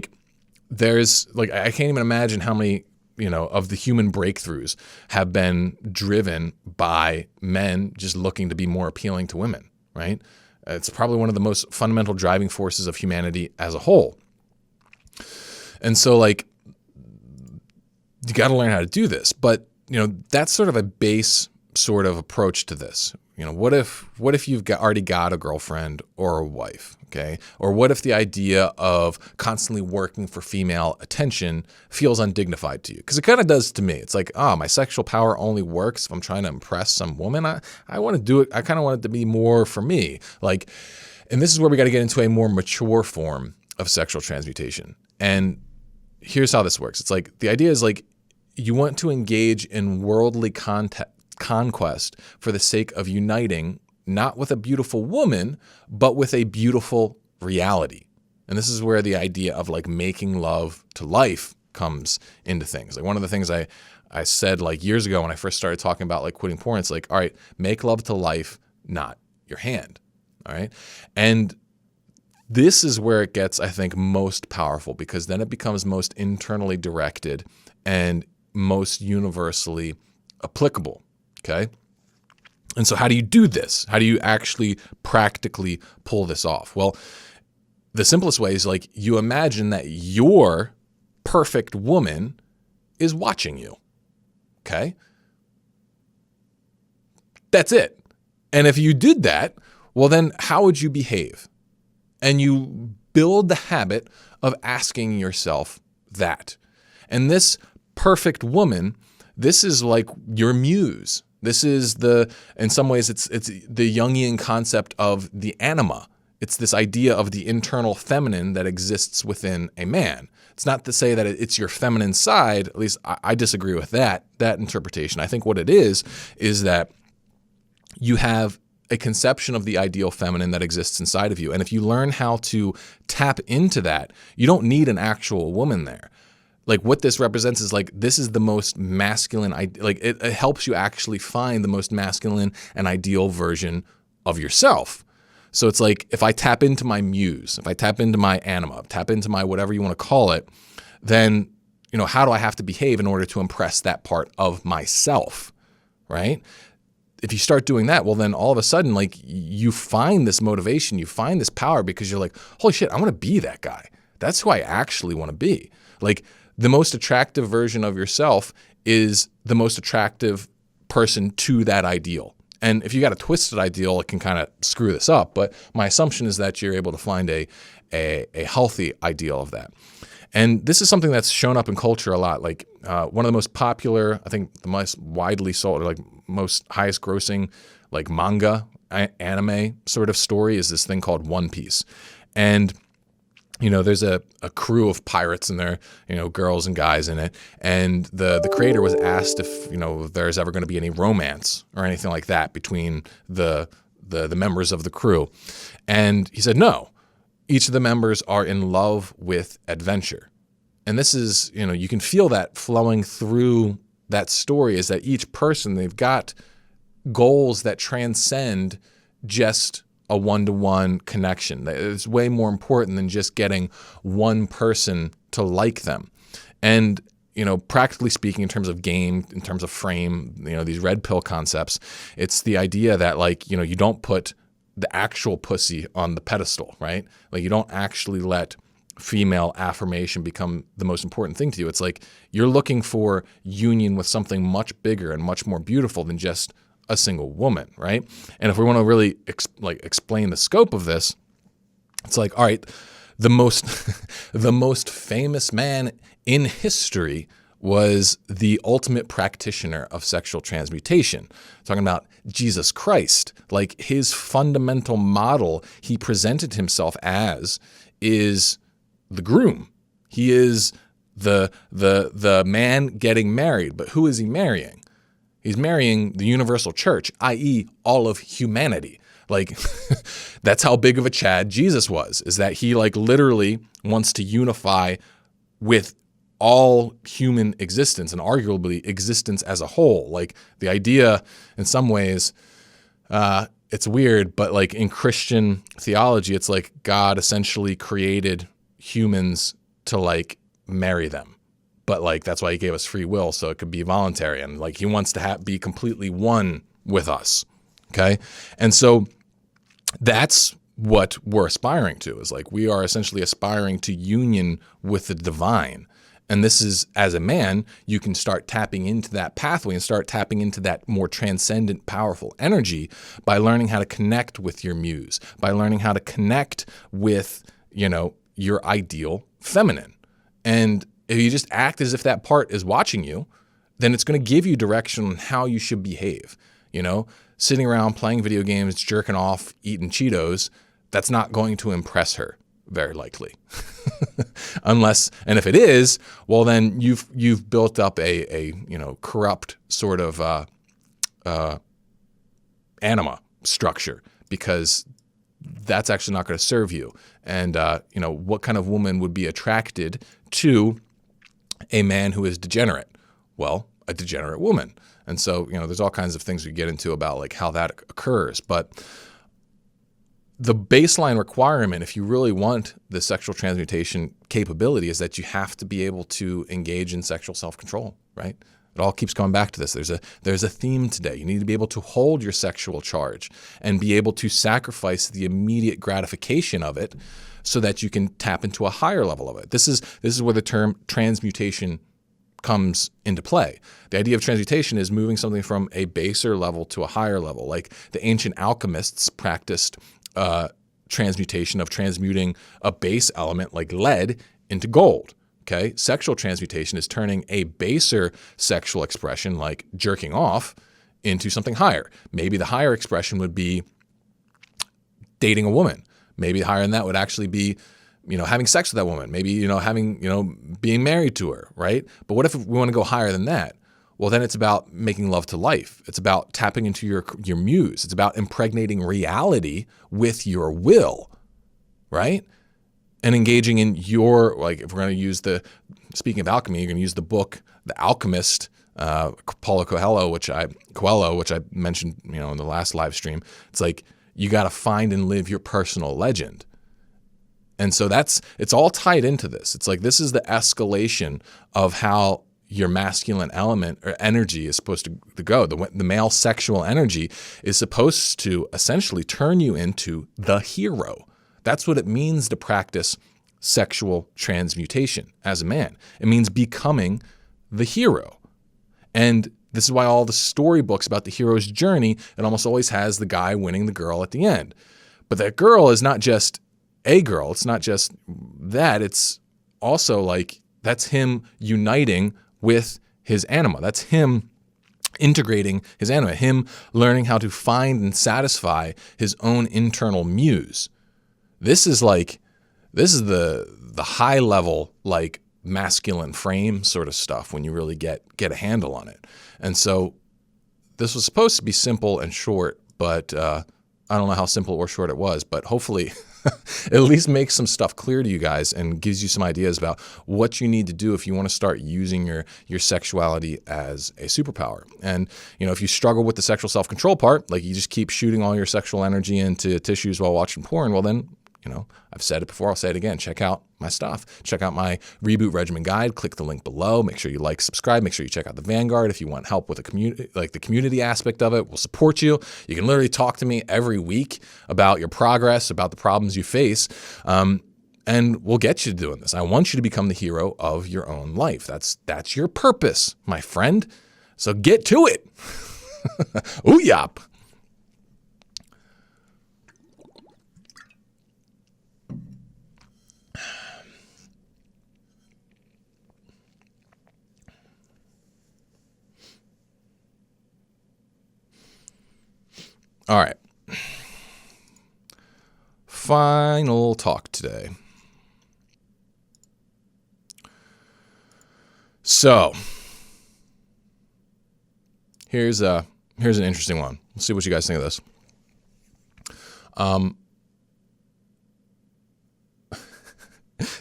can't even imagine how many, of the human breakthroughs have been driven by men just looking to be more appealing to women, right? It's probably one of the most fundamental driving forces of humanity as a whole. And so you got to learn how to do this. But, that's sort of a base sort of approach to this. What if you've already got a girlfriend or a wife, okay? Or what if the idea of constantly working for female attention feels undignified to you? Because it kind of does to me. It's like, my sexual power only works if I'm trying to impress some woman. I want to do it. I kind of want it to be more for me. And this is where we got to get into a more mature form of sexual transmutation. And here's how this works. It's like, the idea is like, you want to engage in worldly conquest for the sake of uniting, not with a beautiful woman, but with a beautiful reality. And this is where the idea of making love to life comes into things. One of the things I said years ago when I first started talking about quitting porn, it's all right, make love to life, not your hand. All right. And this is where it gets, I think, most powerful, because then it becomes most internally directed and most universally applicable. Okay. And so how do you do this? How do you actually practically pull this off? Well, the simplest way is you imagine that your perfect woman is watching you. Okay. That's it. And if you did that, well, then how would you behave? And you build the habit of asking yourself that. And this perfect woman, this is your muse. This is in some ways, it's the Jungian concept of the anima. It's this idea of the internal feminine that exists within a man. It's not to say that it's your feminine side. At least I disagree with that interpretation. I think what it is that you have a conception of the ideal feminine that exists inside of you. And if you learn how to tap into that, you don't need an actual woman there. What this represents is this is the most masculine, it helps you actually find the most masculine and ideal version of yourself. So it's if I tap into my muse, if I tap into my anima, tap into my whatever you want to call it, then, how do I have to behave in order to impress that part of myself, right? if you start doing that, well, then all of a sudden, like, you find this motivation, you find this power because you're like, holy shit, I want to be that guy. That's who I actually want to be. Like, the most attractive version of yourself is the most attractive person to that ideal. And if you got a twisted ideal, it can kind of screw this up. But my assumption is that you're able to find a healthy ideal of that. And this is something that's shown up in culture a lot. Like one of the most popular, I think the most widely sold, or like most highest grossing, like manga, anime sort of story is this thing called One Piece. And there's a crew of pirates and there, girls and guys in it. And the creator was asked if, there's ever going to be any romance or anything like that between the members of the crew. And he said, no, each of the members are in love with adventure. And this is, you can feel that flowing through that story, is that each person, they've got goals that transcend just a one-to-one connection. It's way more important than just getting one person to like them. And, practically speaking, in terms of game, in terms of frame, these red pill concepts, it's the idea that, like, you don't put the actual pussy on the pedestal, right? Like, you don't actually let female affirmation become the most important thing to you. It's like you're looking for union with something much bigger and much more beautiful than just a single woman, right? And if we want to really explain the scope of this, it's like, all right, the most famous man in history was the ultimate practitioner of sexual transmutation. Talking about Jesus Christ, like his fundamental model he presented himself as is the groom. He is the man getting married, but who is he marrying? He's marrying the universal church, i.e. all of humanity. Like, that's how big of a Chad Jesus was, is that he literally wants to unify with all human existence and arguably existence as a whole. Like, the idea in some ways, it's weird, but like in Christian theology, it's like God essentially created humans to marry them. But that's why he gave us free will, so it could be voluntary. And he wants to be completely one with us. Okay. And so that's what we're aspiring to, is we are essentially aspiring to union with the divine. And this is, as a man, you can start tapping into that pathway and start tapping into that more transcendent, powerful energy by learning how to connect with your muse, by learning how to connect with, your ideal feminine. And if you just act as if that part is watching you, then it's going to give you direction on how you should behave. Sitting around playing video games, jerking off, eating Cheetos, that's not going to impress her, very likely. Unless, and if it is, well, then you've built up a corrupt sort of anima structure, because that's actually not going to serve you. And what kind of woman would be attracted to a man who is degenerate? Well, a degenerate woman. And so, there's all kinds of things we get into about how that occurs. But the baseline requirement, if you really want the sexual transmutation capability, is that you have to be able to engage in sexual self-control, right? It all keeps coming back to this. There's a theme today. You need to be able to hold your sexual charge and be able to sacrifice the immediate gratification of it so that you can tap into a higher level of it. This is where the term transmutation comes into play. The idea of transmutation is moving something from a baser level to a higher level. Like the ancient alchemists practiced transmutation of transmuting a base element like lead into gold. Okay, sexual transmutation is turning a baser sexual expression like jerking off into something higher. Maybe the higher expression would be dating a woman. Maybe higher than that would actually be, having sex with that woman. Maybe, being married to her, right? But what if we want to go higher than that? Well, then it's about making love to life. It's about tapping into your muse. It's about impregnating reality with your will, right? And engaging in your, if we're going to use speaking of alchemy, you're going to use the book, The Alchemist, Paulo Coelho, which I mentioned, in the last live stream. It's you got to find and live your personal legend. And so it's all tied into this. It's this is the escalation of how, your masculine element or energy is supposed to go. The male sexual energy is supposed to essentially turn you into the hero. That's what it means to practice sexual transmutation as a man. It means becoming the hero. And this is why all the storybooks about the hero's journey, it almost always has the guy winning the girl at the end. But that girl is not just a girl. It's not just that. It's also like, that's him uniting with his anima. That's him integrating his anima, him learning how to find and satisfy his own internal muse. This is the high level, like masculine frame sort of stuff when you really get a handle on it. And so this was supposed to be simple and short, but I don't know how simple or short it was, but hopefully it at least makes some stuff clear to you guys and gives you some ideas about what you need to do if you want to start using your sexuality as a superpower. And, if you struggle with the sexual self-control part, like you just keep shooting all your sexual energy into tissues while watching porn, well then, I've said it before, I'll say it again. Check out my stuff. Check out my reboot regimen guide. Click the link below. Make sure you like, subscribe. Make sure you check out the Vanguard if you want help with the community aspect of it. We'll support you. You can literally talk to me every week about your progress, about the problems you face, and we'll get you doing this. I want you to become the hero of your own life. That's your purpose, my friend. So get to it. Ooh yop. All right. Final talk today. So, here's an interesting one. We'll see what you guys think of this.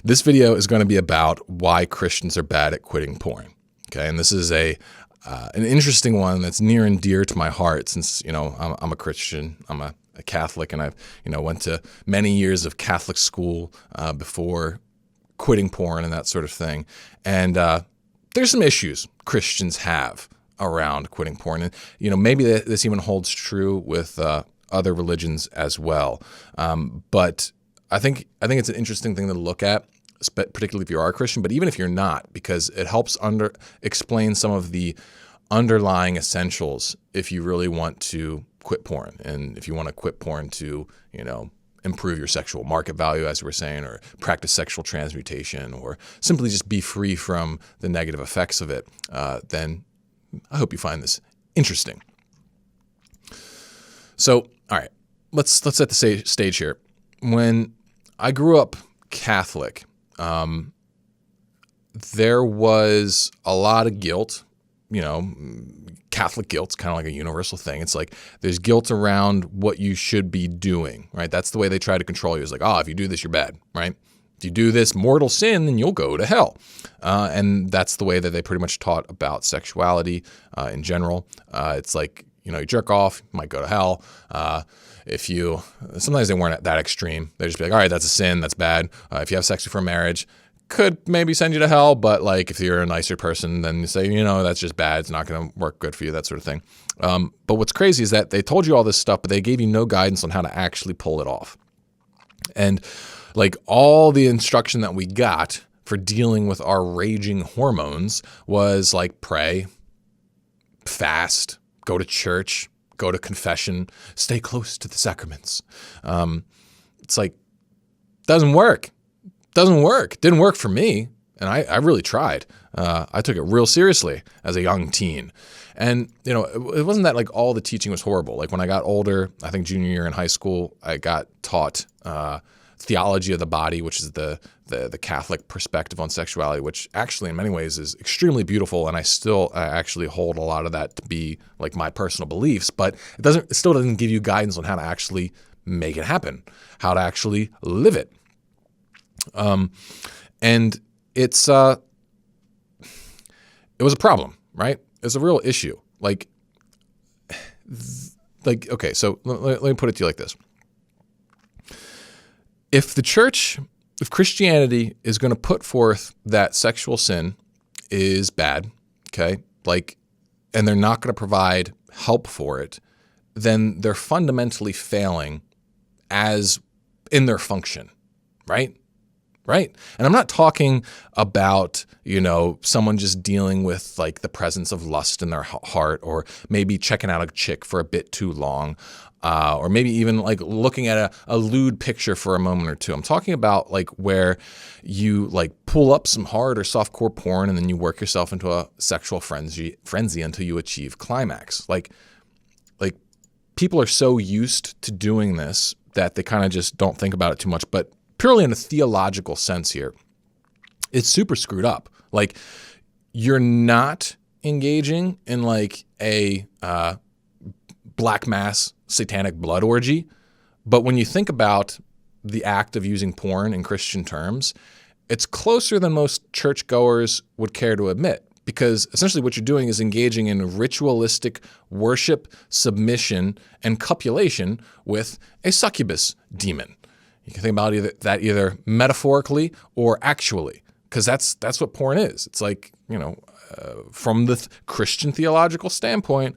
This video is going to be about why Christians are bad at quitting porn. Okay, and this is an interesting one that's near and dear to my heart since, I'm a Christian, I'm a Catholic, and I've, went to many years of Catholic school before quitting porn and that sort of thing. And there's some issues Christians have around quitting porn. And, maybe this even holds true with other religions as well. But I think it's an interesting thing to look at, particularly if you are a Christian, but even if you're not, because it helps explain some of the underlying essentials if you really want to quit porn, and if you want to quit porn to, improve your sexual market value, as we were saying, or practice sexual transmutation, or simply just be free from the negative effects of it, then I hope you find this interesting. So, all right, let's set the stage here. When I grew up Catholic, there was a lot of guilt. Catholic guilt's kind of like a universal thing. It's like there's guilt around what you should be doing, right? That's the way they try to control you. It's like, if you do this, you're bad, right? If you do this mortal sin, then you'll go to hell. And that's the way that they pretty much taught about sexuality in general. It's like, you jerk off, you might go to hell. Sometimes they weren't that extreme. They just be like, all right, that's a sin, that's bad. If you have sex before marriage, could maybe send you to hell, but like if you're a nicer person, then you say, that's just bad. It's not going to work good for you, that sort of thing. But what's crazy is that they told you all this stuff, but they gave you no guidance on how to actually pull it off. And like all the instruction that we got for dealing with our raging hormones was like pray, fast, go to church, go to confession, stay close to the sacraments. It's like, doesn't work. Didn't work for me. And I really tried. I took it real seriously as a young teen. And, it wasn't that like all the teaching was horrible. Like when I got older, I think junior year in high school, I got taught theology of the body, which is the Catholic perspective on sexuality, which actually in many ways is extremely beautiful. And I actually hold a lot of that to be like my personal beliefs, but it still doesn't give you guidance on how to actually make it happen, how to actually live it. And it was a problem, right? It's a real issue. Okay, so let me put it to you like this. If Christianity is going to put forth that sexual sin is bad, okay, like, and they're not going to provide help for it, then they're fundamentally failing as in their function, right? Right. And I'm not talking about, someone just dealing with like the presence of lust in their heart, or maybe checking out a chick for a bit too long, or maybe even like looking at a lewd picture for a moment or two. I'm talking about like where you like pull up some hard or softcore porn and then you work yourself into a sexual frenzy until you achieve climax. Like people are so used to doing this that they kind of just don't think about it too much. But purely in a theological sense here, it's super screwed up. Like, you're not engaging in like a black mass satanic blood orgy. But when you think about the act of using porn in Christian terms, it's closer than most churchgoers would care to admit. Because essentially what you're doing is engaging in ritualistic worship, submission, and copulation with a succubus demon. You can think about that either metaphorically or actually, because that's what porn is. It's like, from the Christian theological standpoint,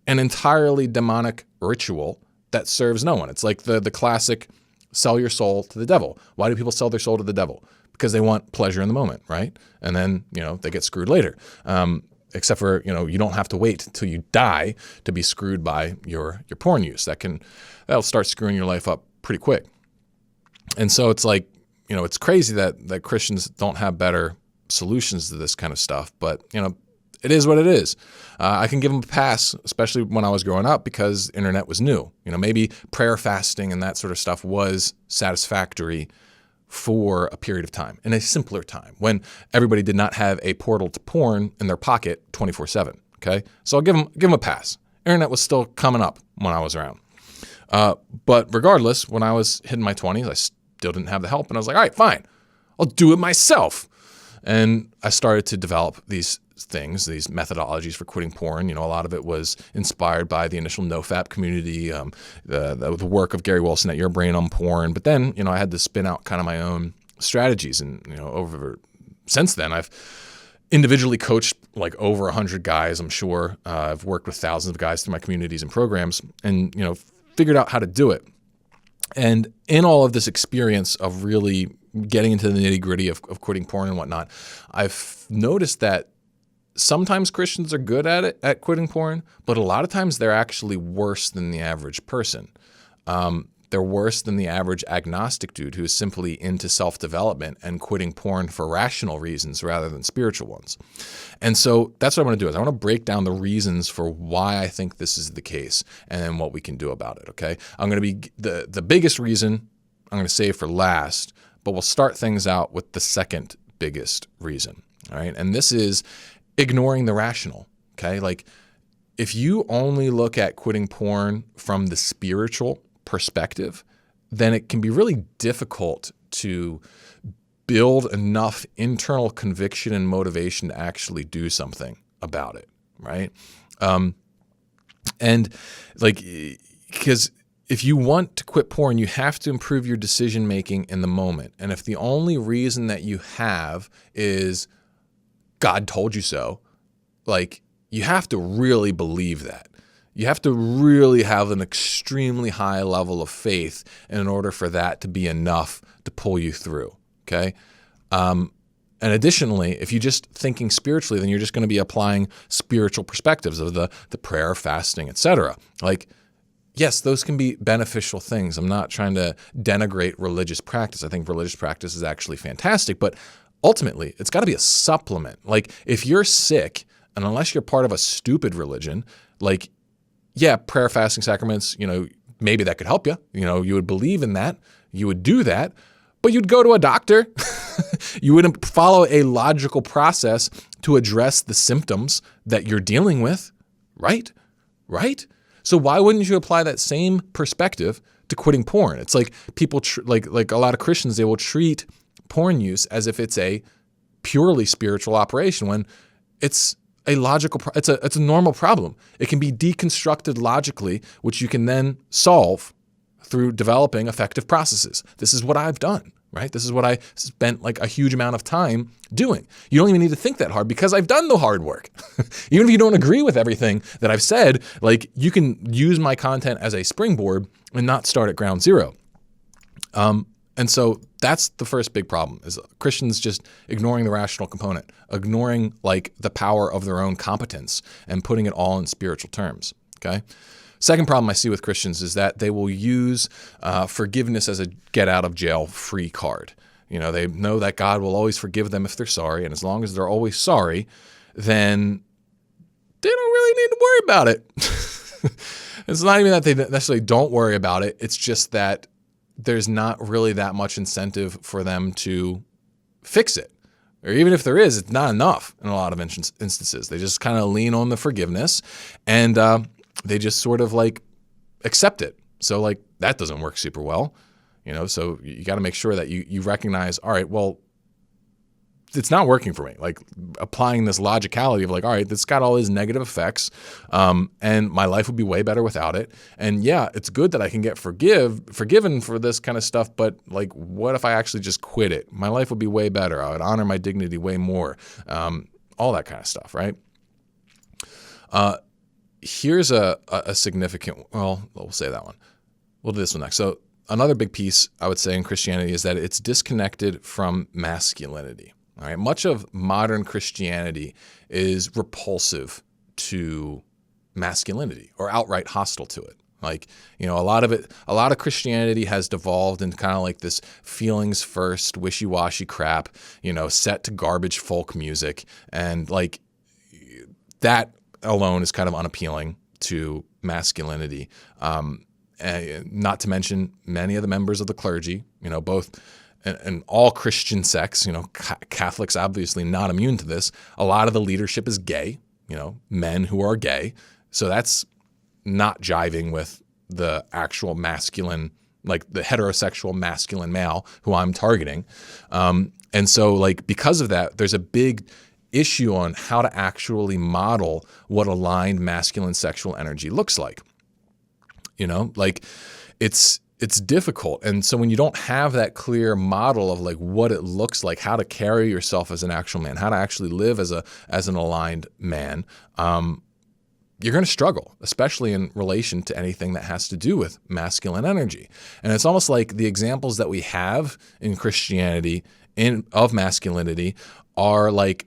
an entirely demonic ritual that serves no one. It's like the classic sell your soul to the devil. Why do people sell their soul to the devil? Because they want pleasure in the moment, right? And then, they get screwed later. Except for, you don't have to wait until you die to be screwed by your porn use. That'll start screwing your life up pretty quick. And so it's like, it's crazy that Christians don't have better solutions to this kind of stuff. But, it is what it is. I can give them a pass, especially when I was growing up, because internet was new. Maybe prayer, fasting, and that sort of stuff was satisfactory for a period of time, in a simpler time, when everybody did not have a portal to porn in their pocket 24/7. Okay, so I'll give them a pass. Internet was still coming up when I was around, but regardless, when I was hitting my 20s, I still didn't have the help, and I was like, all right, fine, I'll do it myself. And I started to develop these things, these methodologies for quitting porn. A lot of it was inspired by the initial NoFap community, the work of Gary Wilson at Your Brain on Porn. But then, I had to spin out kind of my own strategies. And, since then, I've individually coached like over 100 guys, I'm sure. I've worked with thousands of guys through my communities and programs and, figured out how to do it. And in all of this experience of really getting into the nitty-gritty of quitting porn and whatnot, I've noticed that sometimes Christians are good at quitting porn, but a lot of times they're actually worse than the average person. They're worse than the average agnostic dude who is simply into self-development and quitting porn for rational reasons rather than spiritual ones. And so that's what I want to do is I want to break down the reasons for why I think this is the case and then what we can do about it, okay? I'm going to be the biggest reason I'm going to save for last, but we'll start things out with the second biggest reason, all right? And this is ignoring the rational, okay? Like, if you only look at quitting porn from the spiritual perspective, then it can be really difficult to build enough internal conviction and motivation to actually do something about it, right? And like, because if you want to quit porn, you have to improve your decision making in the moment. And if the only reason that you have is God told you so, like, you have to really believe that. You have to really have an extremely high level of faith in order for that to be enough to pull you through, okay? And additionally, if you're just thinking spiritually, then you're just going to be applying spiritual perspectives of the prayer, fasting, etc. Like, yes, those can be beneficial things. I'm not trying to denigrate religious practice. I think religious practice is actually fantastic, but ultimately, it's got to be a supplement. Like, if you're sick, and unless you're part of a stupid religion, like, yeah, prayer, fasting, sacraments, maybe that could help you. You would believe in that. You would do that, but you'd go to a doctor. You wouldn't follow a logical process to address the symptoms that you're dealing with, right? Right? So why wouldn't you apply that same perspective to quitting porn? It's like people, like a lot of Christians, they will treat porn use as if it's a purely spiritual operation when it's a logical, it's a normal problem. It can be deconstructed logically, which you can then solve through developing effective processes. This is what I've done, right? This is what I spent like a huge amount of time doing. You don't even need to think that hard because I've done the hard work. Even if you don't agree with everything that I've said, like you can use my content as a springboard and not start at ground zero. And so that's the first big problem, is Christians just ignoring the rational component, ignoring like the power of their own competence and putting it all in spiritual terms, okay? Second problem I see with Christians is that they will use forgiveness as a get out of jail free card. You know, they know that God will always forgive them if they're sorry. And as long as they're always sorry, then they don't really need to worry about it. It's not even that they necessarily don't worry about it. It's just that there's not really that much incentive for them to fix it. Or even if there is, it's not enough in a lot of instances. They just kind of lean on the forgiveness and they just sort of like accept it. So like that doesn't work super well, you know, so you got to make sure that you recognize, all right, well, it's not working for me. Like applying this logicality of like, all right, this got all these negative effects, and my life would be way better without it. And yeah, it's good that I can get forgiven for this kind of stuff, but like, what if I actually just quit it? My life would be way better. I would honor my dignity way more. All that kind of stuff, right? Here's a significant, well, we'll say that one. We'll do this one next. So another big piece I would say in Christianity is that it's disconnected from masculinity. All right, much of modern Christianity is repulsive to masculinity or outright hostile to it. Like, you know, a lot of Christianity has devolved into kind of like this feelings first, wishy-washy crap, you know, set to garbage folk music. And like that alone is kind of unappealing to masculinity. Not to mention many of the members of the clergy, you know, both and all Christian sects, you know, Catholics obviously not immune to this. A lot of the leadership is gay, you know, men who are gay. So that's not jiving with the actual masculine, like the heterosexual masculine male who I'm targeting. And so like because of that, there's a big issue on how to actually model what aligned masculine sexual energy looks like. You know, like it's difficult. And so when you don't have that clear model of like what it looks like, how to carry yourself as an actual man, how to actually live as an aligned man, you're going to struggle, especially in relation to anything that has to do with masculine energy. And it's almost like the examples that we have in Christianity of masculinity are like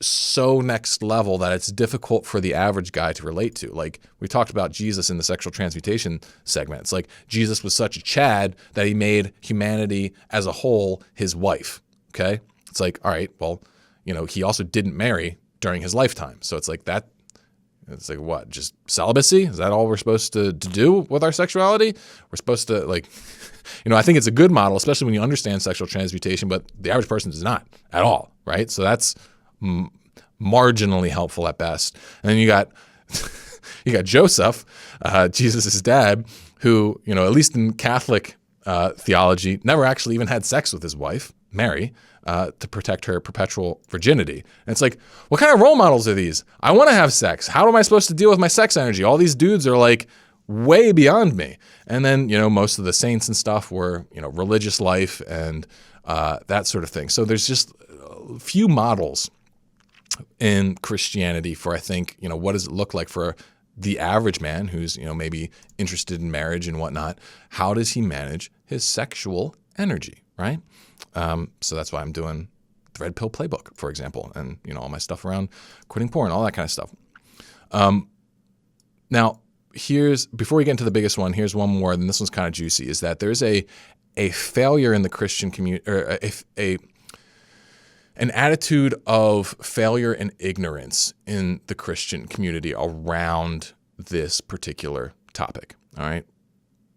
so next level that it's difficult for the average guy to relate to. Like we talked about Jesus in the sexual transmutation segment. It's like Jesus was such a Chad that he made humanity as a whole his wife. Okay. It's like, all right, well, you know, he also didn't marry during his lifetime. So it's like that. It's like, what, just celibacy? Is that all we're supposed to do with our sexuality? We're supposed to like, you know, I think it's a good model, especially when you understand sexual transmutation, but the average person does not at all. Right. So that's marginally helpful at best. And then you got Joseph, Jesus' dad, who, you know, at least in Catholic theology, never actually even had sex with his wife, Mary, to protect her perpetual virginity. And it's like, what kind of role models are these? I want to have sex. How am I supposed to deal with my sex energy? All these dudes are like way beyond me. And then, you know, most of the saints and stuff were, you know, religious life and that sort of thing. So there's just a few models in Christianity for, I think, you know, what does it look like for the average man who's, you know, maybe interested in marriage and whatnot? How does he manage his sexual energy, right? So that's why I'm doing the Red Pill Playbook, for example, and, you know, all my stuff around quitting porn, all that kind of stuff. Now, before we get into the biggest one, here's one more, and this one's kind of juicy, is that there's a failure in the Christian community, or an attitude of failure and ignorance in the Christian community around this particular topic. All right.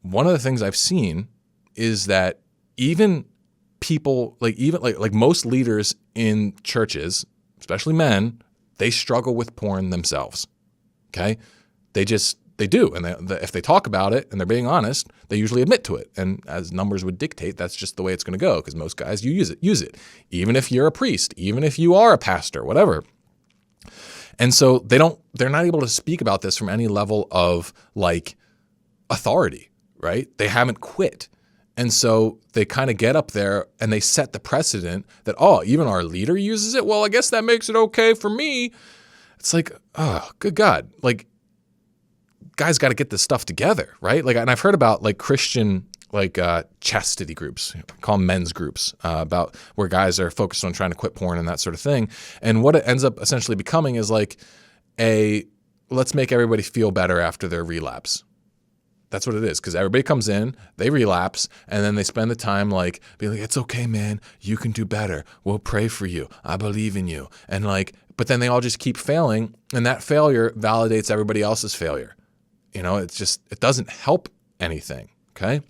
One of the things I've seen is that even people, like most leaders in churches, especially men, they struggle with porn themselves. Okay. They do. And if they talk about it and they're being honest, they usually admit to it. And as numbers would dictate, that's just the way it's going to go, because most guys, you use it, even if you're a priest, even if you are a pastor, whatever. And so they're not able to speak about this from any level of like authority, right? They haven't quit. And so they kind of get up there and they set the precedent that, oh, even our leader uses it. Well, I guess that makes it okay for me. It's like, oh, good God. Like, guys got to get this stuff together, right? Like, and I've heard about like Christian, like chastity groups, call them men's groups, about where guys are focused on trying to quit porn and that sort of thing. And what it ends up essentially becoming is like let's make everybody feel better after their relapse. That's what it is, because everybody comes in, they relapse, and then they spend the time like being like, it's okay, man, you can do better. We'll pray for you. I believe in you. And like, but then they all just keep failing, and that failure validates everybody else's failure. You know, it doesn't help anything, okay?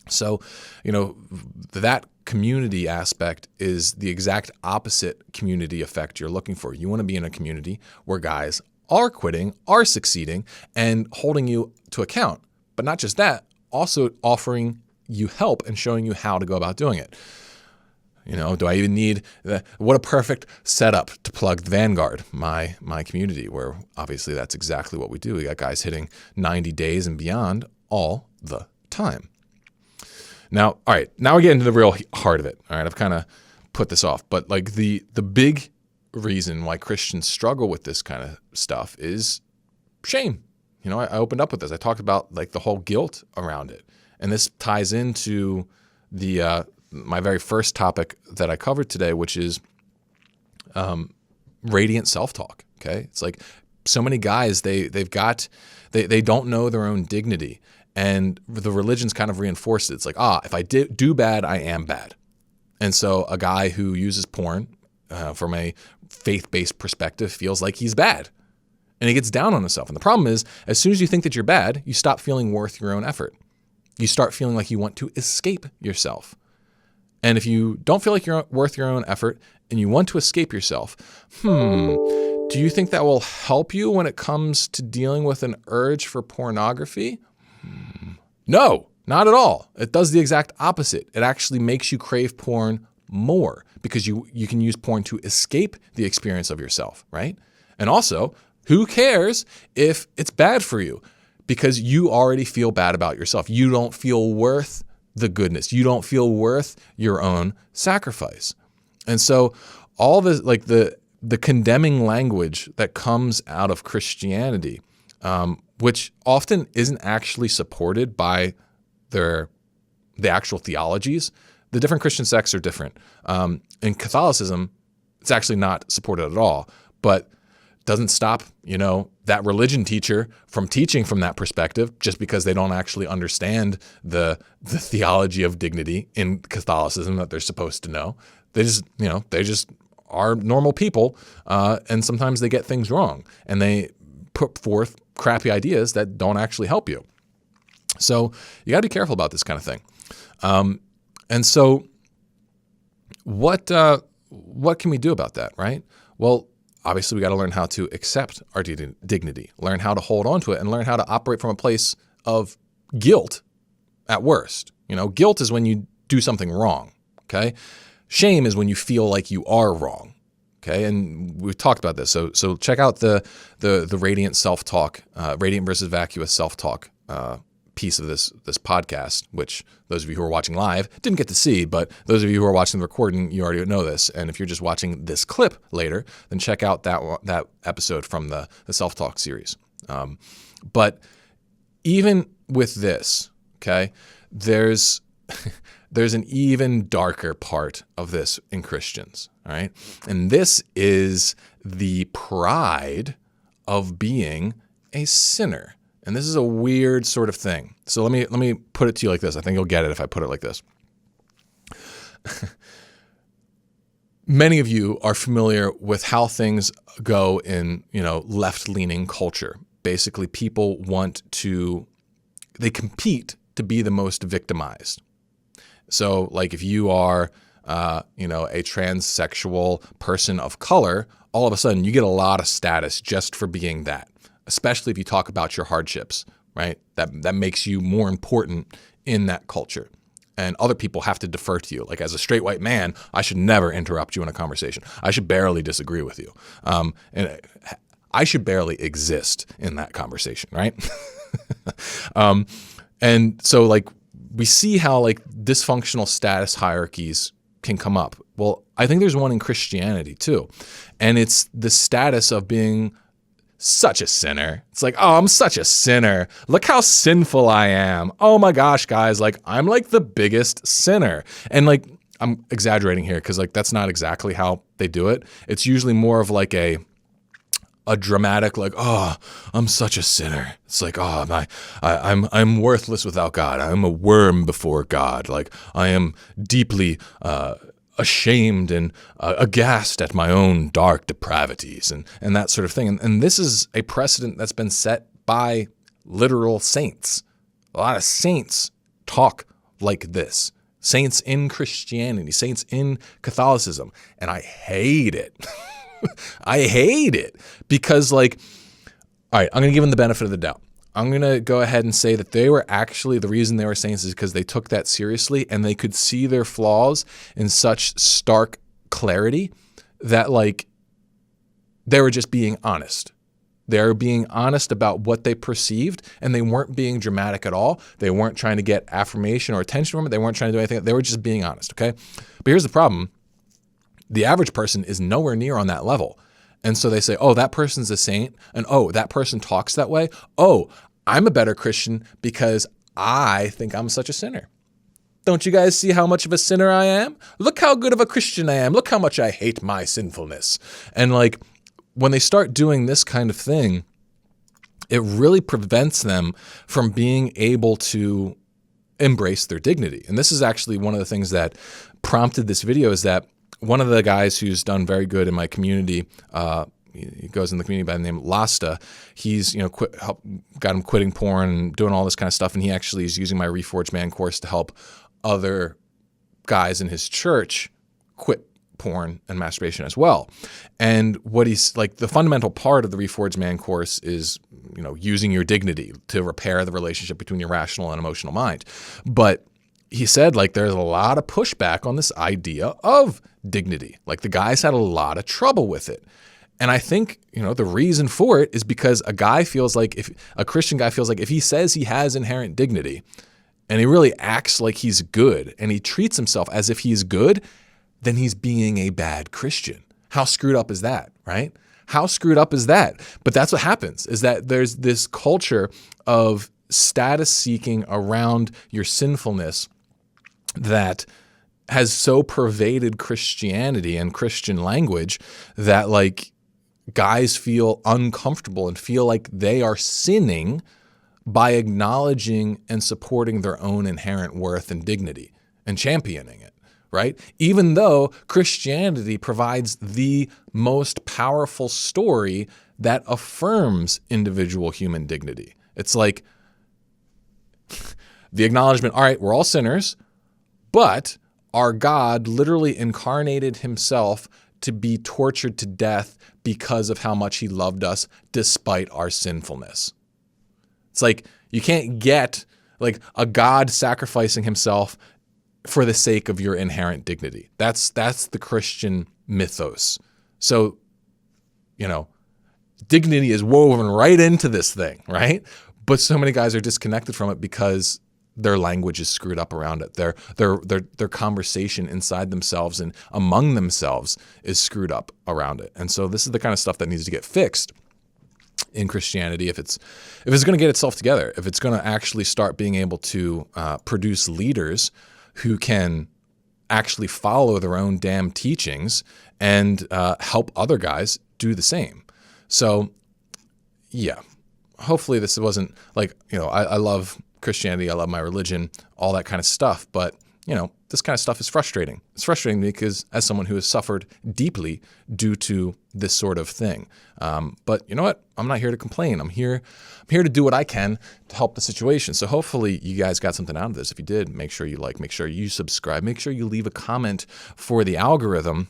So, you know, that community aspect is the exact opposite community effect you're looking for. You want to be in a community where guys are quitting, are succeeding, and holding you to account. But not just that, also offering you help and showing you how to go about doing it. You know, do I even need what a perfect setup to plug Vanguard, my community, where obviously that's exactly what we do. We got guys hitting 90 days and beyond all the time. Now, all right, now we get into the real heart of it. All right, I've kind of put this off, but like the big reason why Christians struggle with this kind of stuff is shame. You know, I opened up with this. I talked about like the whole guilt around it. And this ties into the my very first topic that I covered today, which is radiant self-talk, okay? It's like so many guys, they don't know their own dignity. And the religions kind of reinforce it. It's like, if I do bad, I am bad. And so a guy who uses porn from a faith-based perspective feels like he's bad. And he gets down on himself. And the problem is, as soon as you think that you're bad, you stop feeling worth your own effort. You start feeling like you want to escape yourself. And if you don't feel like you're worth your own effort and you want to escape yourself, do you think that will help you when it comes to dealing with an urge for pornography? No, not at all. It does the exact opposite. It actually makes you crave porn more because you can use porn to escape the experience of yourself, right? And also, who cares if it's bad for you? Because you already feel bad about yourself. You don't feel worth the goodness. You don't feel worth your own sacrifice. And so all this, like the condemning language that comes out of Christianity, which often isn't actually supported by the actual theologies. The different Christian sects are different. In Catholicism, it's actually not supported at all, but doesn't stop, you know, that religion teacher from teaching from that perspective just because they don't actually understand the theology of dignity in Catholicism that they're supposed to know. They just are normal people, and sometimes they get things wrong, and they put forth crappy ideas that don't actually help you. So you got to be careful about this kind of thing. And so what can we do about that, right? Well, obviously we got to learn how to accept our dignity, learn how to hold on to it, and learn how to operate from a place of guilt at worst. You know, guilt is when you do something wrong, okay? Shame is when you feel like you are wrong. Okay, and we've talked about this. So check out the radiant self-talk, radiant versus vacuous self-talk piece of this podcast, which those of you who are watching live didn't get to see, but those of you who are watching the recording, you already know this. And if you're just watching this clip later, then check out that episode from the self-talk series. But even with this, okay, there's an even darker part of this in Christians, all right? And this is the pride of being a sinner. And this is a weird sort of thing. So let me put it to you like this. I think you'll get it if I put it like this. Many of you are familiar with how things go in, you know, left-leaning culture. Basically, people they compete to be the most victimized. So like if you are, a transsexual person of color, all of a sudden you get a lot of status just for being that, especially if you talk about your hardships, right? That makes you more important in that culture. And other people have to defer to you. Like as a straight white man, I should never interrupt you in a conversation. I should barely disagree with you. And I should barely exist in that conversation, right? And so like we see how like dysfunctional status hierarchies can come up. Well, I think there's one in Christianity too. And it's the status of being such a sinner. It's like, oh, I'm such a sinner. Look how sinful I am. Oh my gosh, guys, like I'm like the biggest sinner. And like, I'm exaggerating here because like that's not exactly how they do it. It's usually more of like a dramatic, like, oh, I'm such a sinner. It's like, oh, I'm worthless without God. I'm a worm before God. Like I am deeply ashamed and aghast at my own dark depravities and that sort of thing. And this is a precedent that's been set by literal saints. A lot of saints talk like this. Saints in Christianity, saints in Catholicism. And I hate it. I hate it because like, all right, I'm going to give them the benefit of the doubt. I'm going to go ahead and say that they were actually, the reason they were saints is because they took that seriously and they could see their flaws in such stark clarity that like they were just being honest. They were being honest about what they perceived and they weren't being dramatic at all. They weren't trying to get affirmation or attention from it. They weren't trying to do anything. They were just being honest, okay? But here's the problem. The average person is nowhere near on that level. And so they say, oh, that person's a saint. And oh, that person talks that way. Oh, I'm a better Christian because I think I'm such a sinner. Don't you guys see how much of a sinner I am? Look how good of a Christian I am. Look how much I hate my sinfulness. And like when they start doing this kind of thing, it really prevents them from being able to embrace their dignity. And this is actually one of the things that prompted this video is that one of the guys who's done very good in my community, he goes in the community by the name Lasta. He's got him quitting porn and doing all this kind of stuff, and he actually is using my Reforged Man course to help other guys in his church quit porn and masturbation as well. And what he's like, the fundamental part of the Reforged Man course is, using your dignity to repair the relationship between your rational and emotional mind. But he said, like, there's a lot of pushback on this idea of dignity. Like, the guys had a lot of trouble with it. And I think, the reason for it is because a Christian guy feels like if he says he has inherent dignity and he really acts like he's good and he treats himself as if he's good, then he's being a bad Christian. How screwed up is that, right? How screwed up is that? But that's what happens, is that there's this culture of status seeking around your sinfulness that has so pervaded Christianity and Christian language that like guys feel uncomfortable and feel like they are sinning by acknowledging and supporting their own inherent worth and dignity and championing it, right? Even though Christianity provides the most powerful story that affirms individual human dignity. It's like the acknowledgement, all right, we're all sinners, but our God literally incarnated himself to be tortured to death because of how much he loved us despite our sinfulness. It's like you can't get like a God sacrificing himself for the sake of your inherent dignity. That's the Christian mythos. So, dignity is woven right into this thing, right? But so many guys are disconnected from it because their language is screwed up around it. Their conversation inside themselves and among themselves is screwed up around it. And so this is the kind of stuff that needs to get fixed in Christianity if it's going to get itself together, if it's going to actually start being able to produce leaders who can actually follow their own damn teachings and help other guys do the same. So, yeah, hopefully this wasn't like, I love Christianity, I love my religion, all that kind of stuff. But, this kind of stuff is frustrating. It's frustrating because as someone who has suffered deeply due to this sort of thing. But you know what? I'm not here to complain. I'm here to do what I can to help the situation. So hopefully you guys got something out of this. If you did, make sure you like, make sure you subscribe, make sure you leave a comment for the algorithm.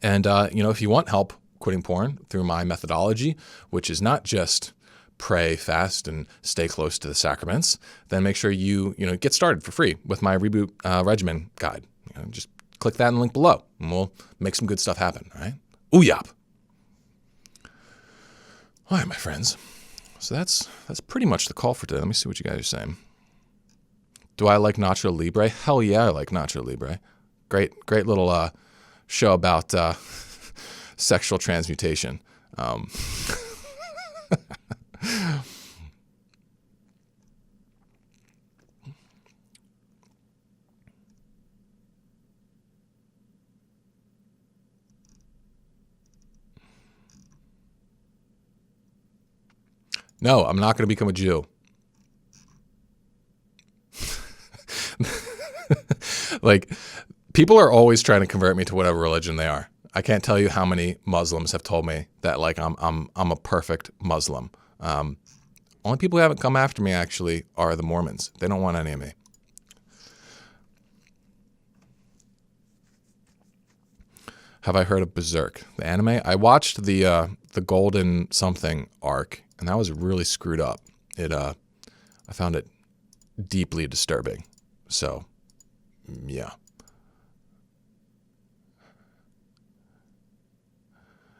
And, if you want help quitting porn through my methodology, which is not just pray, fast, and stay close to the sacraments, then make sure you get started for free with my Reboot Regimen guide. Just click that link below, and we'll make some good stuff happen, all right? Ooh-yop. All right, my friends. So that's pretty much the call for today. Let me see what you guys are saying. Do I like Nacho Libre? Hell yeah, I like Nacho Libre. Great little show about sexual transmutation. No, I'm not going to become a Jew. Like, people are always trying to convert me to whatever religion they are. I can't tell you how many Muslims have told me that, like, I'm a perfect Muslim. Only people who haven't come after me actually are the Mormons. They don't want any of me. Have I heard of Berserk, the anime? I watched the Golden something arc, and that was really screwed up. I found it deeply disturbing. So, yeah.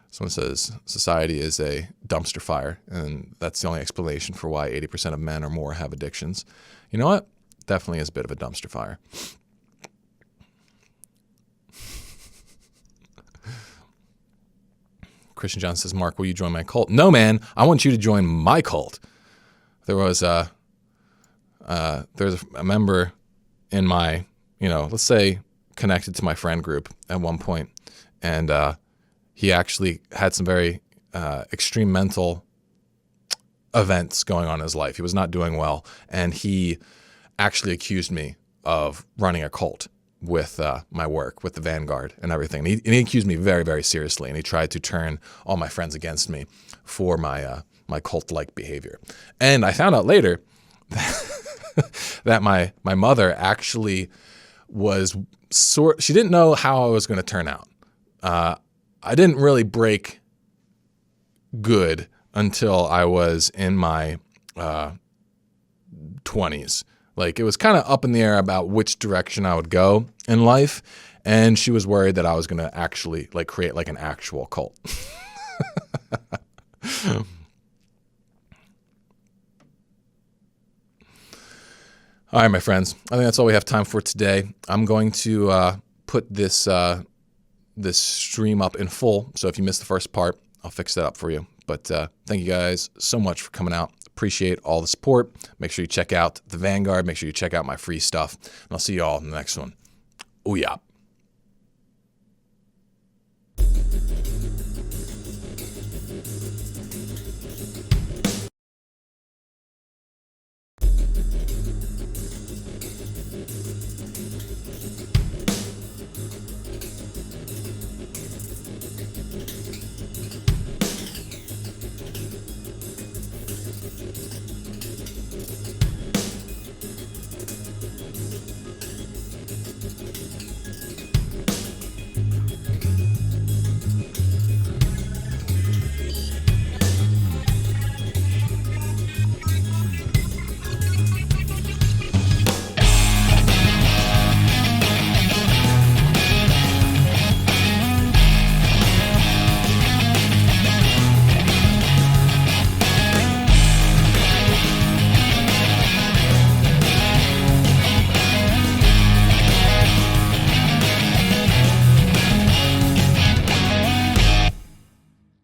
Someone says society is a dumpster fire, and that's the only explanation for why 80% of men or more have addictions. You know what? Definitely is a bit of a dumpster fire. Christian John says, Mark, will you join my cult? No, man. I want you to join my cult. There's a member in my, let's say connected to my friend group at one point, and he actually had some very extreme mental events going on in his life. He was not doing well, and he actually accused me of running a cult with my work, with the Vanguard and everything. And he accused me very, very seriously, and he tried to turn all my friends against me for my cult-like behavior. And I found out later that my mother actually was she didn't know how I was going to turn out. I didn't really break good until I was in my 20s. Like, it was kind of up in the air about which direction I would go in life, and she was worried that I was going to actually create an actual cult. All right, my friends. I think that's all we have time for today. I'm going to put this stream up in full, so if you missed the first part, I'll fix that up for you. But thank you guys so much for coming out. Appreciate all the support. Make sure you check out the Vanguard. Make sure you check out my free stuff. And I'll see you all in the next one. Ooh, yeah.